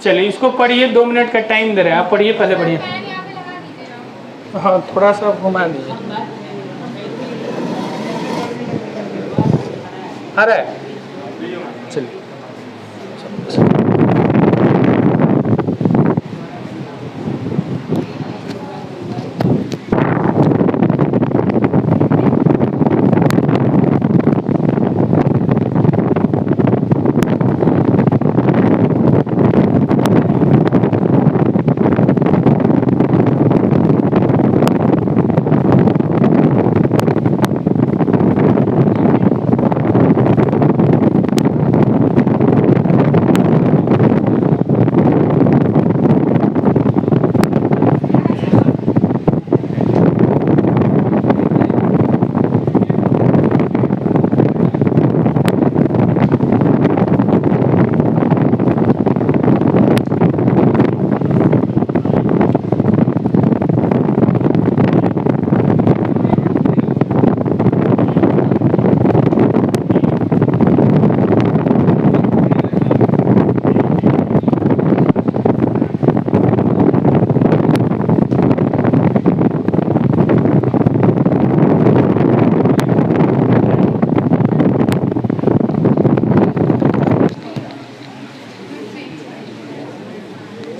चलिए इसको पढ़िए, 2 मिनट का टाइम दे रहे हैं, आप पढ़िए, पहले पढ़िए। हाँ थोड़ा सा घुमा दीजिए। आ रहा है?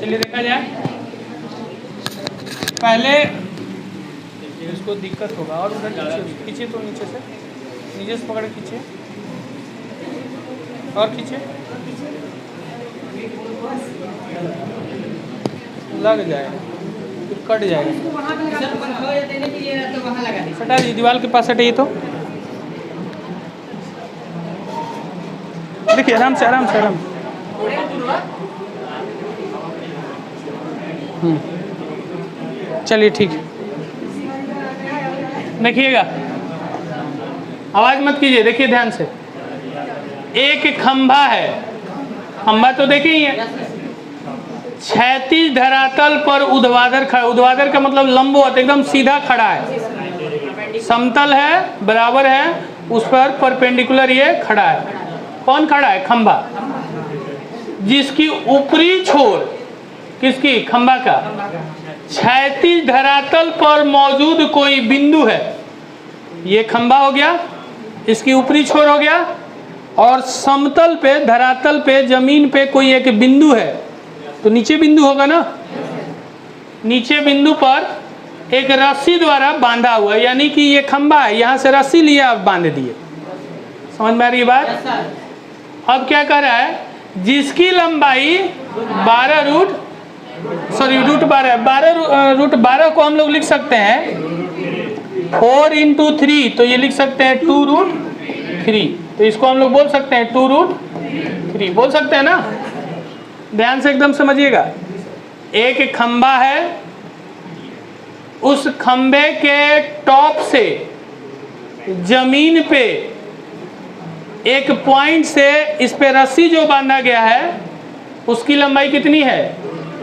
चलिए देखा जाए, पहले इसको दिक्कत होगा, और उधर खींचे तो नीचे से पकड़ खींचे, और खींचे, लग जाएगा फिर कट जाएगा। हटा दीजिए, दीवार के पास हटाइए। तो देखिए आराम से आराम से आराम। चलिए ठीक है, देखिएगा, आवाज मत कीजिए, देखिए ध्यान से। एक खंभा है, खंभा तो देखे ही है, क्षैतिज धरातल पर ऊर्ध्वाधर खड़ा, ऊर्ध्वाधर का मतलब लंबवत, एकदम सीधा खड़ा है, समतल है, बराबर है, उस पर परपेंडिकुलर ये खड़ा है। कौन खड़ा है? खंभा, जिसकी ऊपरी छोर किसकी? खंभा का। क्षैतिज धरातल पर मौजूद कोई बिंदु है, ये खंभा हो गया, इसकी ऊपरी छोर हो गया, और समतल पे धरातल पे जमीन पे कोई एक बिंदु है, तो नीचे बिंदु होगा ना, नीचे बिंदु पर एक रस्सी द्वारा बांधा हुआ, यानी कि ये खंभा है, यहाँ से रस्सी लिया और बांध दिए। समझ में आ रही है बात? अब क्या कर रहा है, जिसकी लंबाई 12 रूट 12 को हम लोग लिख सकते हैं 4 × 3, तो ये लिख सकते हैं 2√3, तो इसको हम लोग बोल सकते हैं 2√3, बोल सकते हैं ना। ध्यान से एकदम समझिएगा, एक खंभा है, उस खंभे के टॉप से जमीन पे एक पॉइंट से इस पे रस्सी जो बांधा गया है उसकी लंबाई कितनी है?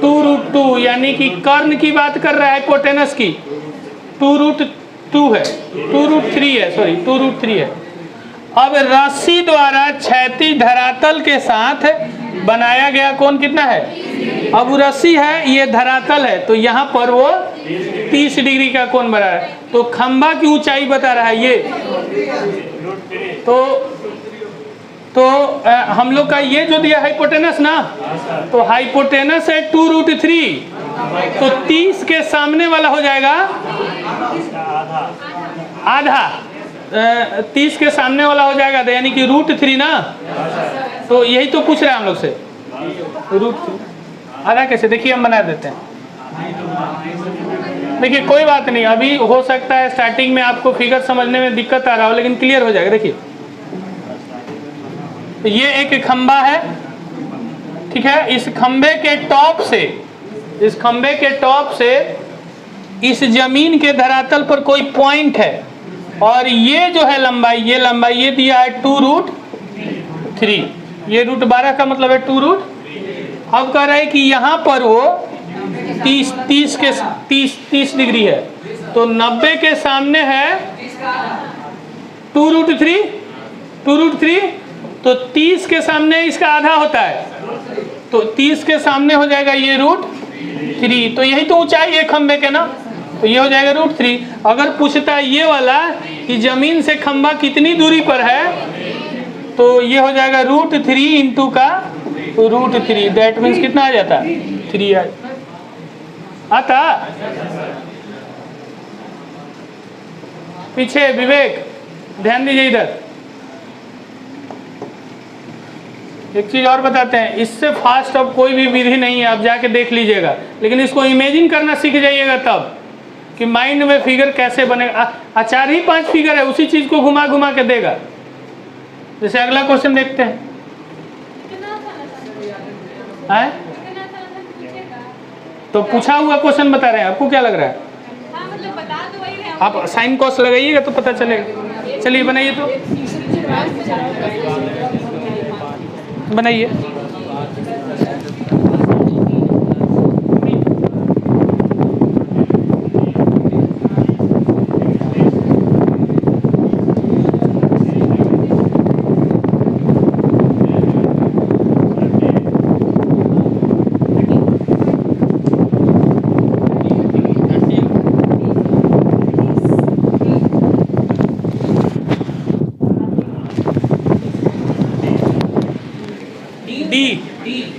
2√2, यानी कि कर्ण की बात कर रहा है, हाइपोटेनस की 2√2 है, 2√3 है, सॉरी 2√3 है। अब रस्सी द्वारा क्षैतिज धरातल के साथ बनाया गया कोण कितना है? अब रस्सी है, ये धरातल है, तो यहाँ पर वो 30 डिग्री का कोण बना है, तो खंभा की ऊंचाई बता रहा है ये, तो हम लोग का ये जो दिया हाइपोटेनस ना, तो हाइपोटेनस है 2√3, तो 30 के सामने वाला हो जाएगा आधा, 30 के सामने वाला हो जाएगा, यानी कि √3 ना, तो यही तो पूछ रहे हैं हम लोग से, √3 आधा कैसे? देखिए हम बना देते हैं। देखिए कोई बात नहीं, अभी हो सकता है स्टार्टिंग में आपको फिगर समझने में दिक्कत आ रहा हो, लेकिन क्लियर हो जाएगा। देखिए तो ये एक खंभा है, ठीक है, इस खंभे के टॉप से इस जमीन के धरातल पर कोई पॉइंट है, और ये जो है लंबाई, ये दिया है 2√3, ये √12 का मतलब है 2√। अब कह रहा है कि यहाँ पर वो 30 डिग्री है, तो 90 के सामने है 2√3, तो 30 के सामने इसका आधा होता है, तो 30 के सामने हो जाएगा ये √3, तो यही तो ऊंचाई है खंबे के ना, तो ये हो जाएगा √3। अगर पूछता है ये वाला कि जमीन से खंबा कितनी दूरी पर है, तो ये हो जाएगा √3 × का √3, दैट मीन्स कितना आ जाता? 3 आता। पीछे विवेक ध्यान दीजिए, इधर एक चीज और बताते हैं, इससे फास्ट अब कोई भी विधि नहीं है, आप जाके देख लीजिएगा, लेकिन इसको इमेजिन करना सीख जाइएगा तब कि माइंड में फिगर कैसे बनेगा। 4 ही 5 फिगर है, उसी चीज को घुमा घुमा के देगा। जैसे अगला क्वेश्चन देखते हैं, है? तो पूछा हुआ क्वेश्चन बता रहे हैं, आपको क्या लग रहा है? आप साइन कॉस लगाइएगा तो पता चलेगा। चलिए बनाइए, तो बनाइए।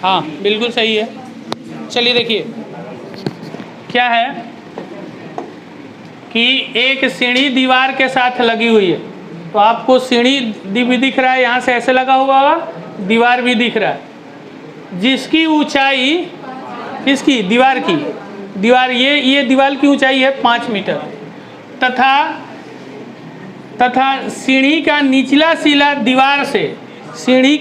हाँ बिल्कुल सही है। चलिए देखिए क्या है कि एक सीढ़ी दीवार के साथ लगी हुई है, तो आपको सीढ़ी भी दिख रहा है, यहाँ से ऐसे लगा हुआ होगा, दीवार भी दिख रहा है, जिसकी ऊंचाई किसकी? दीवार की। दीवार ये दीवार की ऊंचाई है 5 मीटर, तथा सीढ़ी का निचला सिला दीवार से, सीढ़ी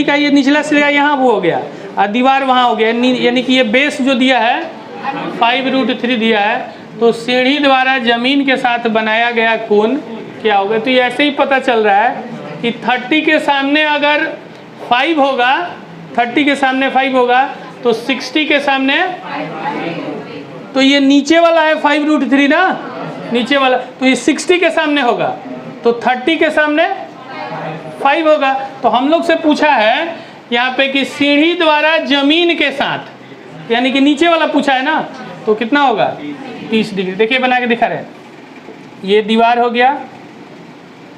का ये निचला सिरा यहाँ वो हो गया और दीवार वहाँ हो गया, यानी कि ये बेस जो दिया है 5√3 दिया है, तो सीढ़ी द्वारा जमीन के साथ बनाया गया कोण क्या होगा? तो ये ऐसे ही पता चल रहा है कि 30 के सामने अगर 5 होगा, 30 के सामने 5 होगा, तो 60 के सामने, तो ये नीचे वाला है 5√3 ना, नीचे वाला, तो ये 60 के सामने होगा, तो 30 के सामने 5 होगा। तो हम लोग से पूछा है यहाँ पे कि सीढ़ी द्वारा जमीन के साथ, यानी कि नीचे वाला पूछा है ना, तो कितना होगा 30 डिग्री। देखिए बना के दिखा रहे हैं, ये दीवार हो गया,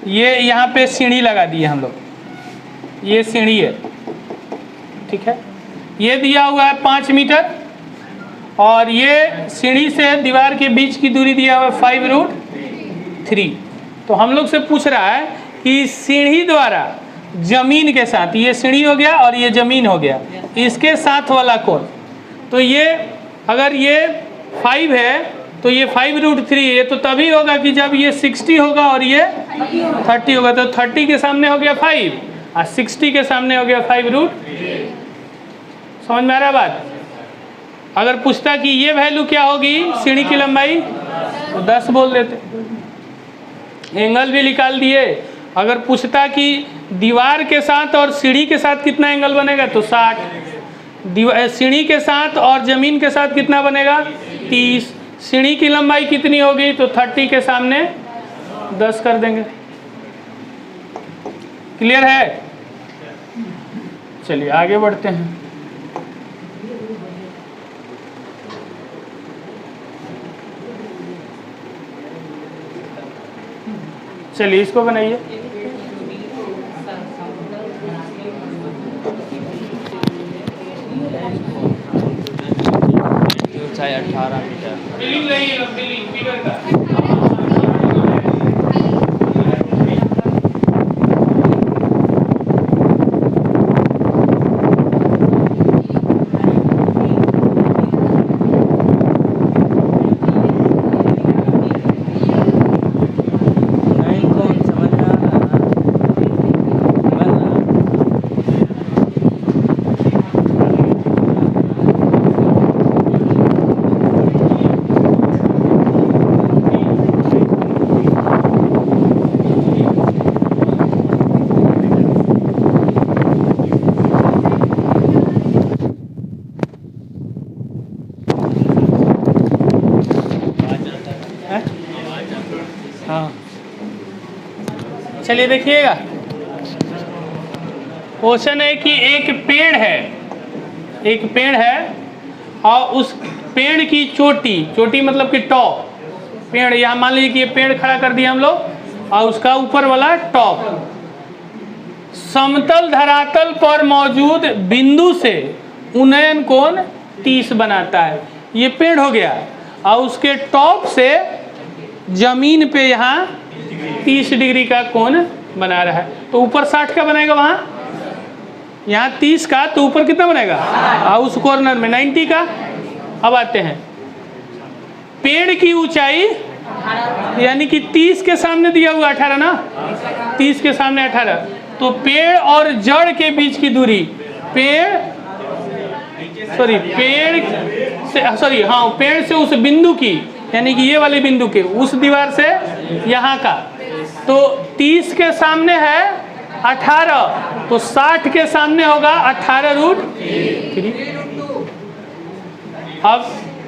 ये यहाँ पे सीढ़ी लगा दी है हम लोग, ये सीढ़ी है, ठीक है। ये दिया हुआ है 5 मीटर और ये सीढ़ी से दीवार के बीच की दूरी दिया हुआ है 5√3। तो हम लोग से पूछ रहा है कि सीढ़ी द्वारा जमीन के साथ, ये सीढ़ी हो गया और ये जमीन हो गया, इसके साथ वाला कोण, तो ये अगर ये 5 है तो ये 5√3, ये तो तभी होगा कि जब ये 60 होगा और ये 30 होगा। तो 30 के सामने हो गया 5 और 60 के सामने हो गया 5√3। समझ में आ रहा है बात? अगर पूछता कि ये वैल्यू क्या होगी सीढ़ी की लंबाई, तो 10 बोल देते। एंगल भी निकाल दिए। अगर पूछता कि दीवार के साथ और सीढ़ी के साथ कितना एंगल बनेगा, तो 60। सीढ़ी के साथ और जमीन के साथ कितना बनेगा 30। सीढ़ी की लंबाई कितनी होगी, तो 30 के सामने 10 कर देंगे। क्लियर है? चलिए आगे बढ़ते हैं। चलिए इसको बनाइए। ऊंचाई 18 मीटर। फिगर का हाँ। चलिए देखिएगा, क्वेश्चन है कि एक पेड़ है और उस पेड़ की चोटी मतलब कि टॉप, पेड़ यहाँ मान लीजिए कि ये पेड़ खड़ा कर दिया हम लोग और उसका ऊपर वाला टॉप समतल धरातल पर मौजूद बिंदु से उन्नयन कोण 30 बनाता है। ये पेड़ हो गया और उसके टॉप से जमीन पे यहाँ 30 डिग्री का कोण बना रहा है। तो ऊपर 60 का बनेगा, वहाँ यहाँ 30 का, तो ऊपर कितना बनेगा और उस कॉर्नर में 90 का। अब आते हैं पेड़ की ऊंचाई, यानी कि 30 के सामने दिया हुआ 18 ना, 30 के सामने 18, तो पेड़ और जड़ के बीच की दूरी, पेड़ से उस बिंदु की, यानी कि ये वाले बिंदु के, उस दीवार से यहाँ का, तो 30 के सामने है 18, तो 60 के सामने होगा 18√3। अब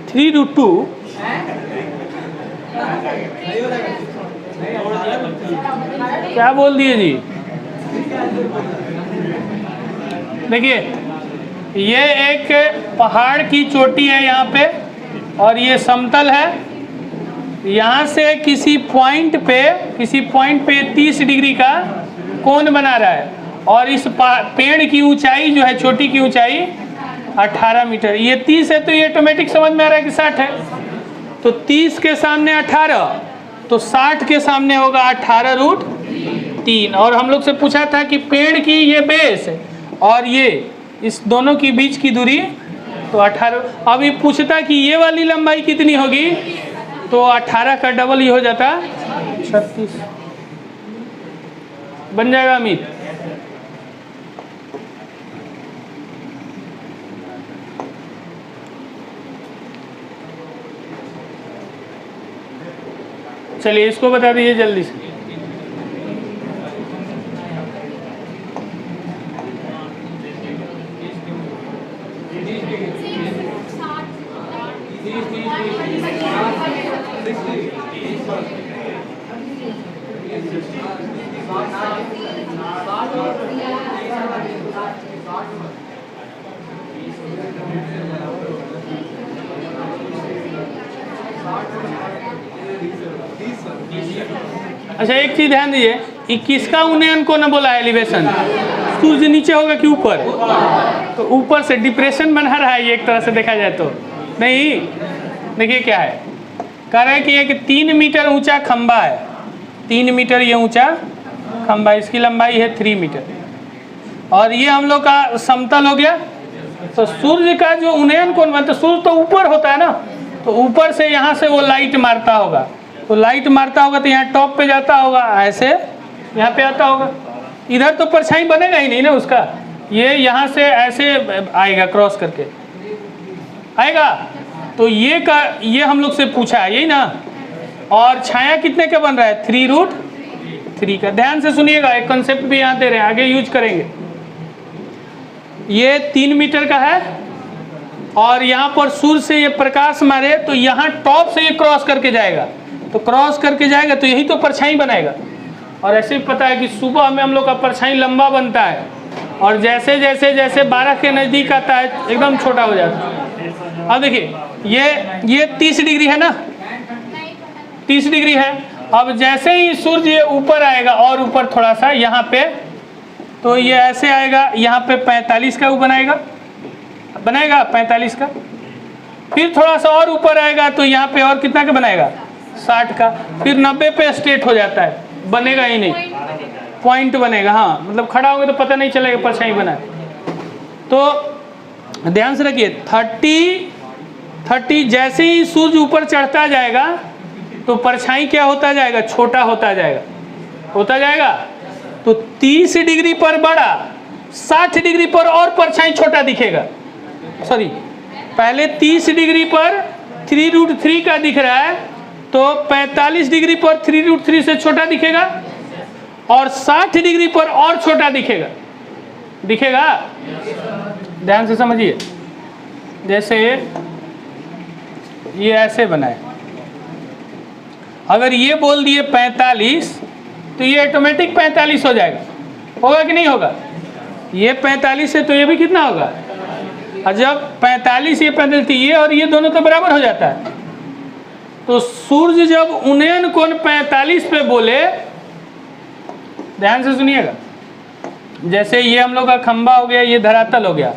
3√2 क्या बोल दिए जी? देखिए ये एक पहाड़ की चोटी है यहाँ पे और ये समतल है। यहाँ से किसी पॉइंट पे 30 डिग्री का कोण बना रहा है और इस पेड़ की ऊंचाई जो है, चोटी की ऊंचाई 18 मीटर। ये 30 है तो ये ऑटोमेटिक समझ में आ रहा है कि 60 है। तो 30 के सामने 18, तो 60 के सामने होगा 18√3। और हम लोग से पूछा था कि पेड़ की ये बेस और ये इस दोनों की बीच की दूरी, तो 18। अब ये पूछता कि ये वाली लंबाई कितनी होगी, तो 18 का डबल ही हो जाता 36 बन जाएगा अमित। चलिए इसको बता दीजिए जल्दी से। अच्छा एक चीज ध्यान दीजिए, ये किसका उन्नयन कोण बोला एलिवेशन? सूर्य नीचे होगा कि ऊपर? तो ऊपर से डिप्रेशन बना रहा है ये, एक तरह से देखा जाए तो नहीं। देखिए क्या है, कह रहा है कि एक 3 मीटर ऊंचा खंबा है, 3 मीटर ये ऊंचा खंबा, इसकी लंबाई है 3 मीटर, और ये हम लोग का समतल हो गया। तो सूर्य का जो उन्नयन कोण बनता है, सूर्य तो ऊपर होता है ना, तो ऊपर से यहाँ से वो लाइट मारता होगा, तो लाइट मारता होगा तो यहाँ टॉप पे जाता होगा, ऐसे यहाँ पे आता होगा, इधर तो परछाई बनेगा ही नहीं ना उसका, ये यहाँ से ऐसे आएगा, क्रॉस करके आएगा। तो ये हम लोग से पूछा है, यही ना। और छाया कितने का बन रहा है? 3√3 का। ध्यान से सुनिएगा, एक कॉन्सेप्ट भी यहाँ दे रहे हैं, आगे यूज करेंगे। ये 3 मीटर का है, और यहाँ पर सूर्य से ये प्रकाश मारे तो यहाँ टॉप से ये क्रॉस करके जाएगा, तो क्रॉस करके जाएगा तो यही तो परछाई बनाएगा। और ऐसे भी पता है कि सुबह में हम लोग का परछाई लंबा बनता है, और जैसे जैसे जैसे 12 के नज़दीक आता है एकदम छोटा हो जाता है। अब देखिए ये 30 डिग्री है ना, 30 डिग्री है। अब जैसे ही सूर्य ऊपर आएगा और ऊपर थोड़ा सा यहाँ पे, तो ये ऐसे आएगा, यहाँ पे 45 का वो बनाएगा 45 का, फिर थोड़ा सा और ऊपर आएगा तो यहाँ पे और कितना का बनाएगा? 60 का, फिर 90 पे स्ट्रेट हो जाता है, बनेगा ही नहीं, पॉइंट बनेगा। हाँ मतलब खड़ा होगा तो पता नहीं चलेगा परछाई बना। तो ध्यान से रखिए, 30 जैसे ही सूर्य ऊपर चढ़ता जाएगा तो परछाई क्या होता जाएगा? छोटा होता जाएगा। तो 30 डिग्री पर बड़ा, 60 डिग्री पर और परछाई छोटा दिखेगा। सॉरी, पहले 30 डिग्री पर 3√3 का दिख रहा है, तो 45 डिग्री पर 3√3 से छोटा दिखेगा, और 60 डिग्री पर और छोटा दिखेगा। ध्यान से समझिए, जैसे ये ऐसे बनाए, अगर ये बोल दिए 45 तो ये ऑटोमेटिक 45 हो जाएगा, होगा कि नहीं होगा? ये 45 है तो ये भी कितना होगा? और जब 45 ये 45, ये और ये दोनों तो बराबर हो जाता है। तो सूर्य जब उन्नयन कोण 45 पे बोले, ध्यान से सुनिएगा, जैसे ये हम लोग का खंबा हो गया, ये धरातल हो गया,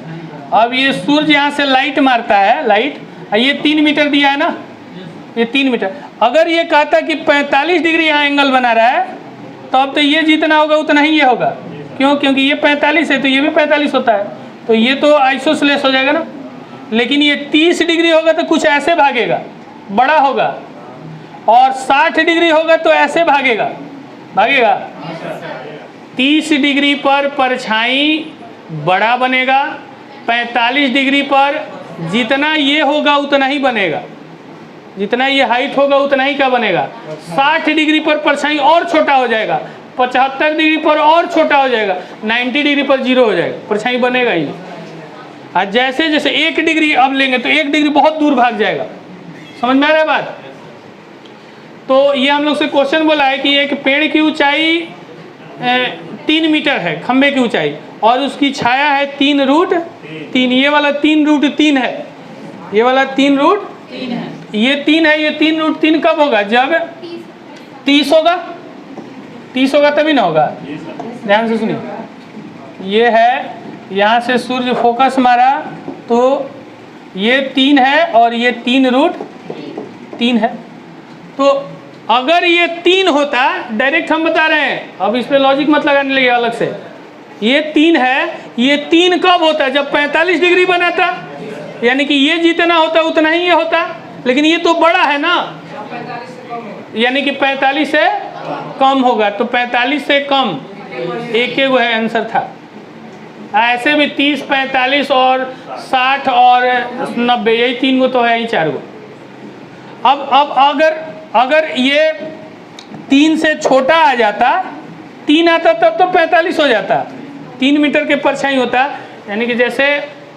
अब ये सूर्य यहाँ से लाइट मारता है, लाइट, ये 3 मीटर दिया है ना, ये 3 मीटर। अगर ये कहता कि 45 डिग्री यहाँ एंगल बना रहा है, तो अब तो ये जितना होगा उतना ही ये होगा। क्यों? क्योंकि ये 45 है तो ये भी 45 होता है, तो ये तो आइसोसेलेस हो जाएगा ना। लेकिन ये 30 डिग्री होगा तो कुछ ऐसे भागेगा, बड़ा होगा, और 60 डिग्री होगा तो ऐसे भागेगा। 30 डिग्री पर परछाई बड़ा बनेगा, 45 डिग्री पर जितना ये होगा उतना ही बनेगा, जितना ये हाइट होगा उतना ही क्या बनेगा। 60 डिग्री पर परछाई और छोटा हो जाएगा, 75 डिग्री पर और छोटा हो जाएगा, 90 डिग्री पर 0 हो जाएगा, परछाई बनेगा ही नहीं। और जैसे जैसे 1 डिग्री अब लेंगे तो 1 डिग्री बहुत दूर भाग जाएगा। समझ में आ रहा है बात? तो ये हम लोग से क्वेश्चन बोला है कि एक पेड़ की ऊंचाई 3 मीटर है, खंबे की ऊंचाई, और उसकी छाया है 3√3। ये वाला 3√3 है, ये वाला 3√3 है, ये 3 है। ये 3√3 कब होगा? जब 30 होगा, 30 होगा तभी ना होगा। ध्यान से सुनिए, ये है, यहाँ से सूर्य फोकस मारा तो ये 3 है और ये 3√3 है। तो अगर ये 3 होता, डायरेक्ट हम बता रहे हैं, अब इस पे लॉजिक मत लगाने लगे अलग से। ये 3 है, ये 3 कब होता? जब 45 डिग्री बनाता, यानी कि ये जितना होता उतना ही ये होता, लेकिन ये तो बड़ा है ना, यानी कि 45 से कम होगा, तो 45 से कम एक वो है, आंसर था। ऐसे भी 30, 45 और 60 और 90, यही 3 गो तो है, ही 4 गो। अब अगर ये 3 से छोटा आ जाता, 3 आता तब तो 45 हो जाता, 3 मीटर के परछाई होता। यानी कि जैसे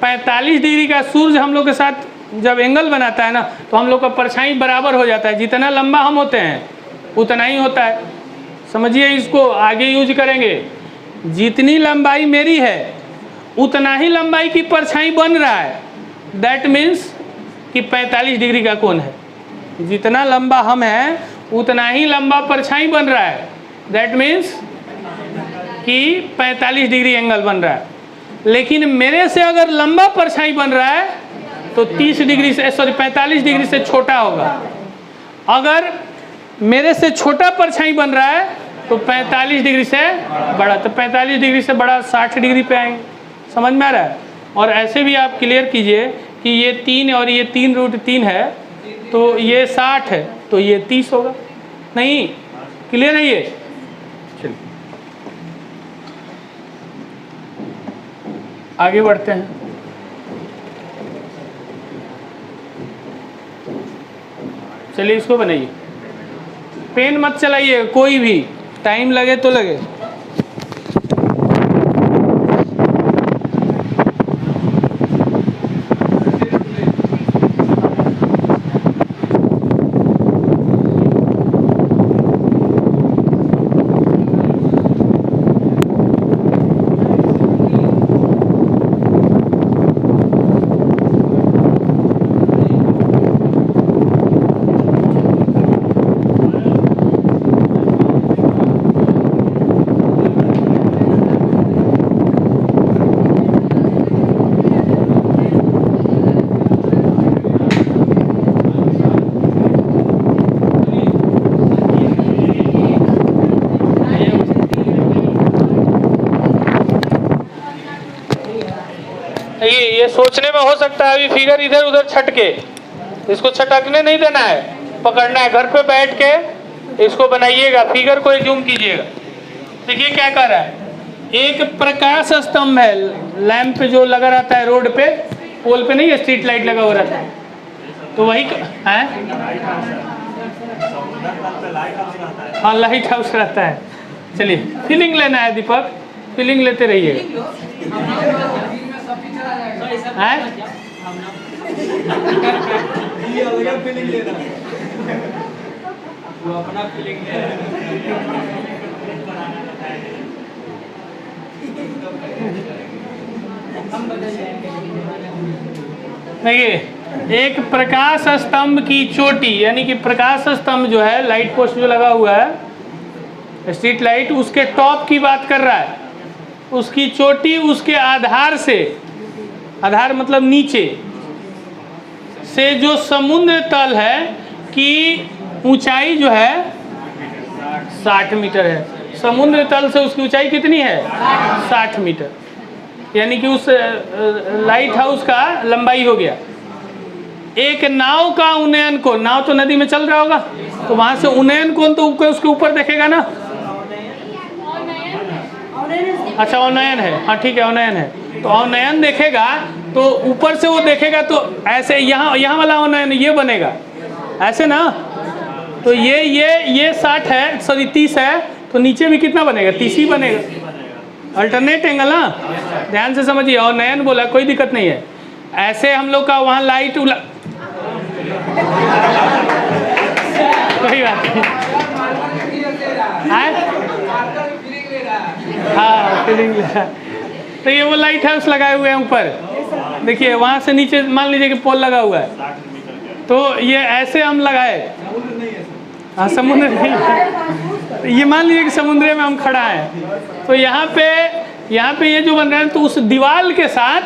45 डिग्री का सूर्य हम लोग के साथ जब एंगल बनाता है ना, तो हम लोग का परछाई बराबर हो जाता है, जितना लंबा हम होते हैं उतना ही होता है। समझिए, इसको आगे यूज करेंगे। जितनी लंबाई मेरी है उतना ही लंबाई की परछाई बन रहा है, दैट मीन्स कि 45 डिग्री का कोण है। जितना लंबा हम हैं उतना ही लंबा परछाई बन रहा है। दैट मीन्स कि 45 डिग्री एंगल बन रहा है। लेकिन मेरे से अगर लंबा परछाई बन रहा है तो 30 डिग्री से 45 डिग्री से छोटा होगा। अगर मेरे से छोटा परछाई बन रहा है तो 45 डिग्री से बड़ा, तो 45 डिग्री से बड़ा 60 डिग्री पे आएंगे। समझ में आ रहा है? और ऐसे भी आप क्लियर कीजिए कि ये 3 और ये 3√3 है तो ये 60 है तो ये 30 होगा। नहीं, क्लियर है ये? चलिए आगे बढ़ते हैं। चलिए इसको बनाइए। पेन मत चलाइए, कोई भी, टाइम लगे तो लगे। ये सोचने में हो सकता है अभी फिगर इधर उधर छटके, इसको छटकने नहीं देना है, पकड़ना है। घर पे बैठ के इसको बनाइएगा, फिगर को जूम कीजिएगा। देखिए क्या कर रहा है, एक प्रकाश स्तंभ है, लैंप जो लगा रहता है रोड पे, पोल पे नहीं, स्ट्रीट लाइट लगा हुआ रहता है, तो वही है। हाँ, लाइट हाउस रहता है। चलिए फीलिंग लेना है दीपक, फीलिंग लेते रहिएगा। देखिए, एक प्रकाश स्तंभ की चोटी, यानी कि प्रकाश स्तंभ जो है, लाइट पोस्ट जो लगा हुआ है, स्ट्रीट लाइट, उसके टॉप की बात कर रहा है। उसकी चोटी उसके आधार से, आधार मतलब नीचे से जो समुद्र तल है की ऊंचाई जो है 60 मीटर है। समुद्र तल से उसकी ऊंचाई कितनी है? 60 मीटर, यानी कि उस लाइट हाउस का लंबाई हो गया। एक नाव का उन्नयन कोण, नाव तो नदी में चल रहा होगा, तो वहां से उन्नयन कोण तो उसके ऊपर देखेगा ना। अच्छा, अवनयन है, हाँ ठीक है, अवनयन है। तो अवनयन देखेगा तो ऊपर से वो देखेगा तो ऐसे यहाँ वाला अवनयन ये बनेगा ऐसे ना। तो ये 60 है, सॉरी 30 है, तो नीचे भी कितना बनेगा? 30 ही बनेगा। अल्टरनेट एंगल ना, ध्यान से समझिए। अवनयन बोला, कोई दिक्कत नहीं है। ऐसे हम लोग का वहाँ लाइट कोई बात नहीं। हाँ, फीलिंग ले रहा है। तो ये वो लाइट हाउस लगाए हुए हैं ऊपर, देखिए वहाँ से नीचे मान लीजिए कि पोल लगा हुआ है, तो ये ऐसे हम लगाए। हाँ, समुद्र नहीं, ये मान लीजिए कि समुद्र में हम खड़ा हैं, तो यहाँ पे ये जो बन रहा है, तो उस दीवार के साथ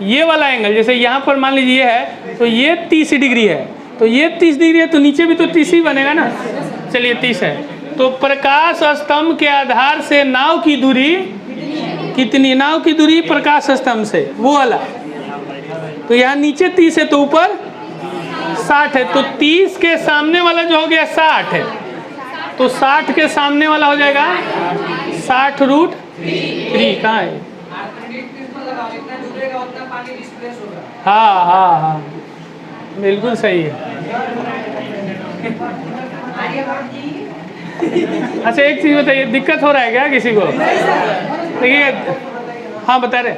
ये वाला एंगल, जैसे यहाँ पर मान लीजिए ये है, तो ये 30 डिग्री है, तो ये 30 डिग्री है, तो नीचे भी तो 30 ही बनेगा ना। चलिए 30 है, तो प्रकाश स्तंभ के आधार से नाव की दूरी कितनी? नाव की दूरी प्रकाश स्तंभ से वो वाला, तो यहाँ नीचे 30 है तो ऊपर 60 है, तो 30 के सामने वाला जो हो गया 60 है, तो 60 के सामने वाला हो जाएगा 60√3। कहाँ है? हाँ हाँ हाँ, बिल्कुल सही है। अच्छा एक चीज़ बताइए, दिक्कत हो रहा है क्या किसी को? देखिए, हाँ बता रहे,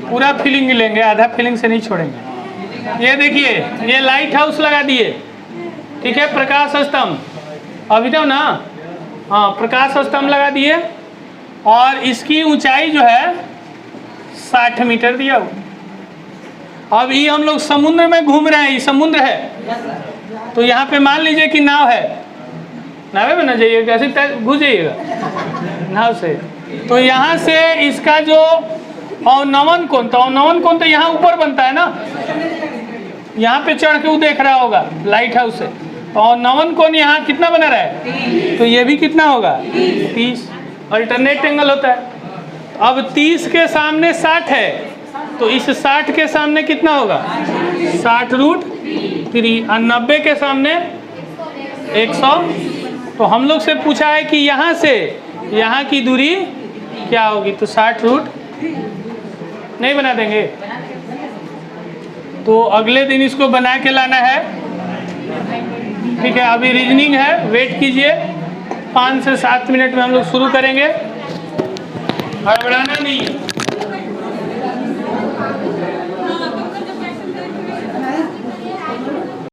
पूरा फीलिंग लेंगे, आधा फीलिंग से नहीं छोड़ेंगे। ये देखिए, ये लाइट हाउस लगा दिए, ठीक है, प्रकाश स्तंभ अभी तो ना, हाँ प्रकाश स्तंभ लगा दिए, और इसकी ऊंचाई जो है 60 मीटर दिया हुआ। अब ये हम लोग समुद्र में घूम रहे हैं, ये समुद्र है, तो यहाँ पे मान लीजिए कि नाव है, नावे में ना जाइए, कैसे घुस जाइएगा नाव से। तो यहाँ से इसका जो अवनमन कोण, तो अवनमन कोण तो यहाँ ऊपर बनता है ना, यहाँ पे चढ़ के वो देख रहा होगा लाइट हाउस से, और नवन कोण यहाँ कितना बना रहा है, तो ये भी कितना होगा 30, अल्टरनेट एंगल होता है। अब 30 के सामने 60 है, तो इस 60 के सामने कितना होगा 60√3, और 90 के सामने 100। तो हम लोग से पूछा है कि यहाँ से यहाँ की दूरी क्या होगी, तो 60 नहीं बना देंगे। तो अगले दिन इसको बना के लाना है, ठीक है। अभी रीजनिंग है, वेट कीजिए, 5 से 7 मिनट में हम लोग शुरू करेंगे, हड़बड़ाना नहीं है।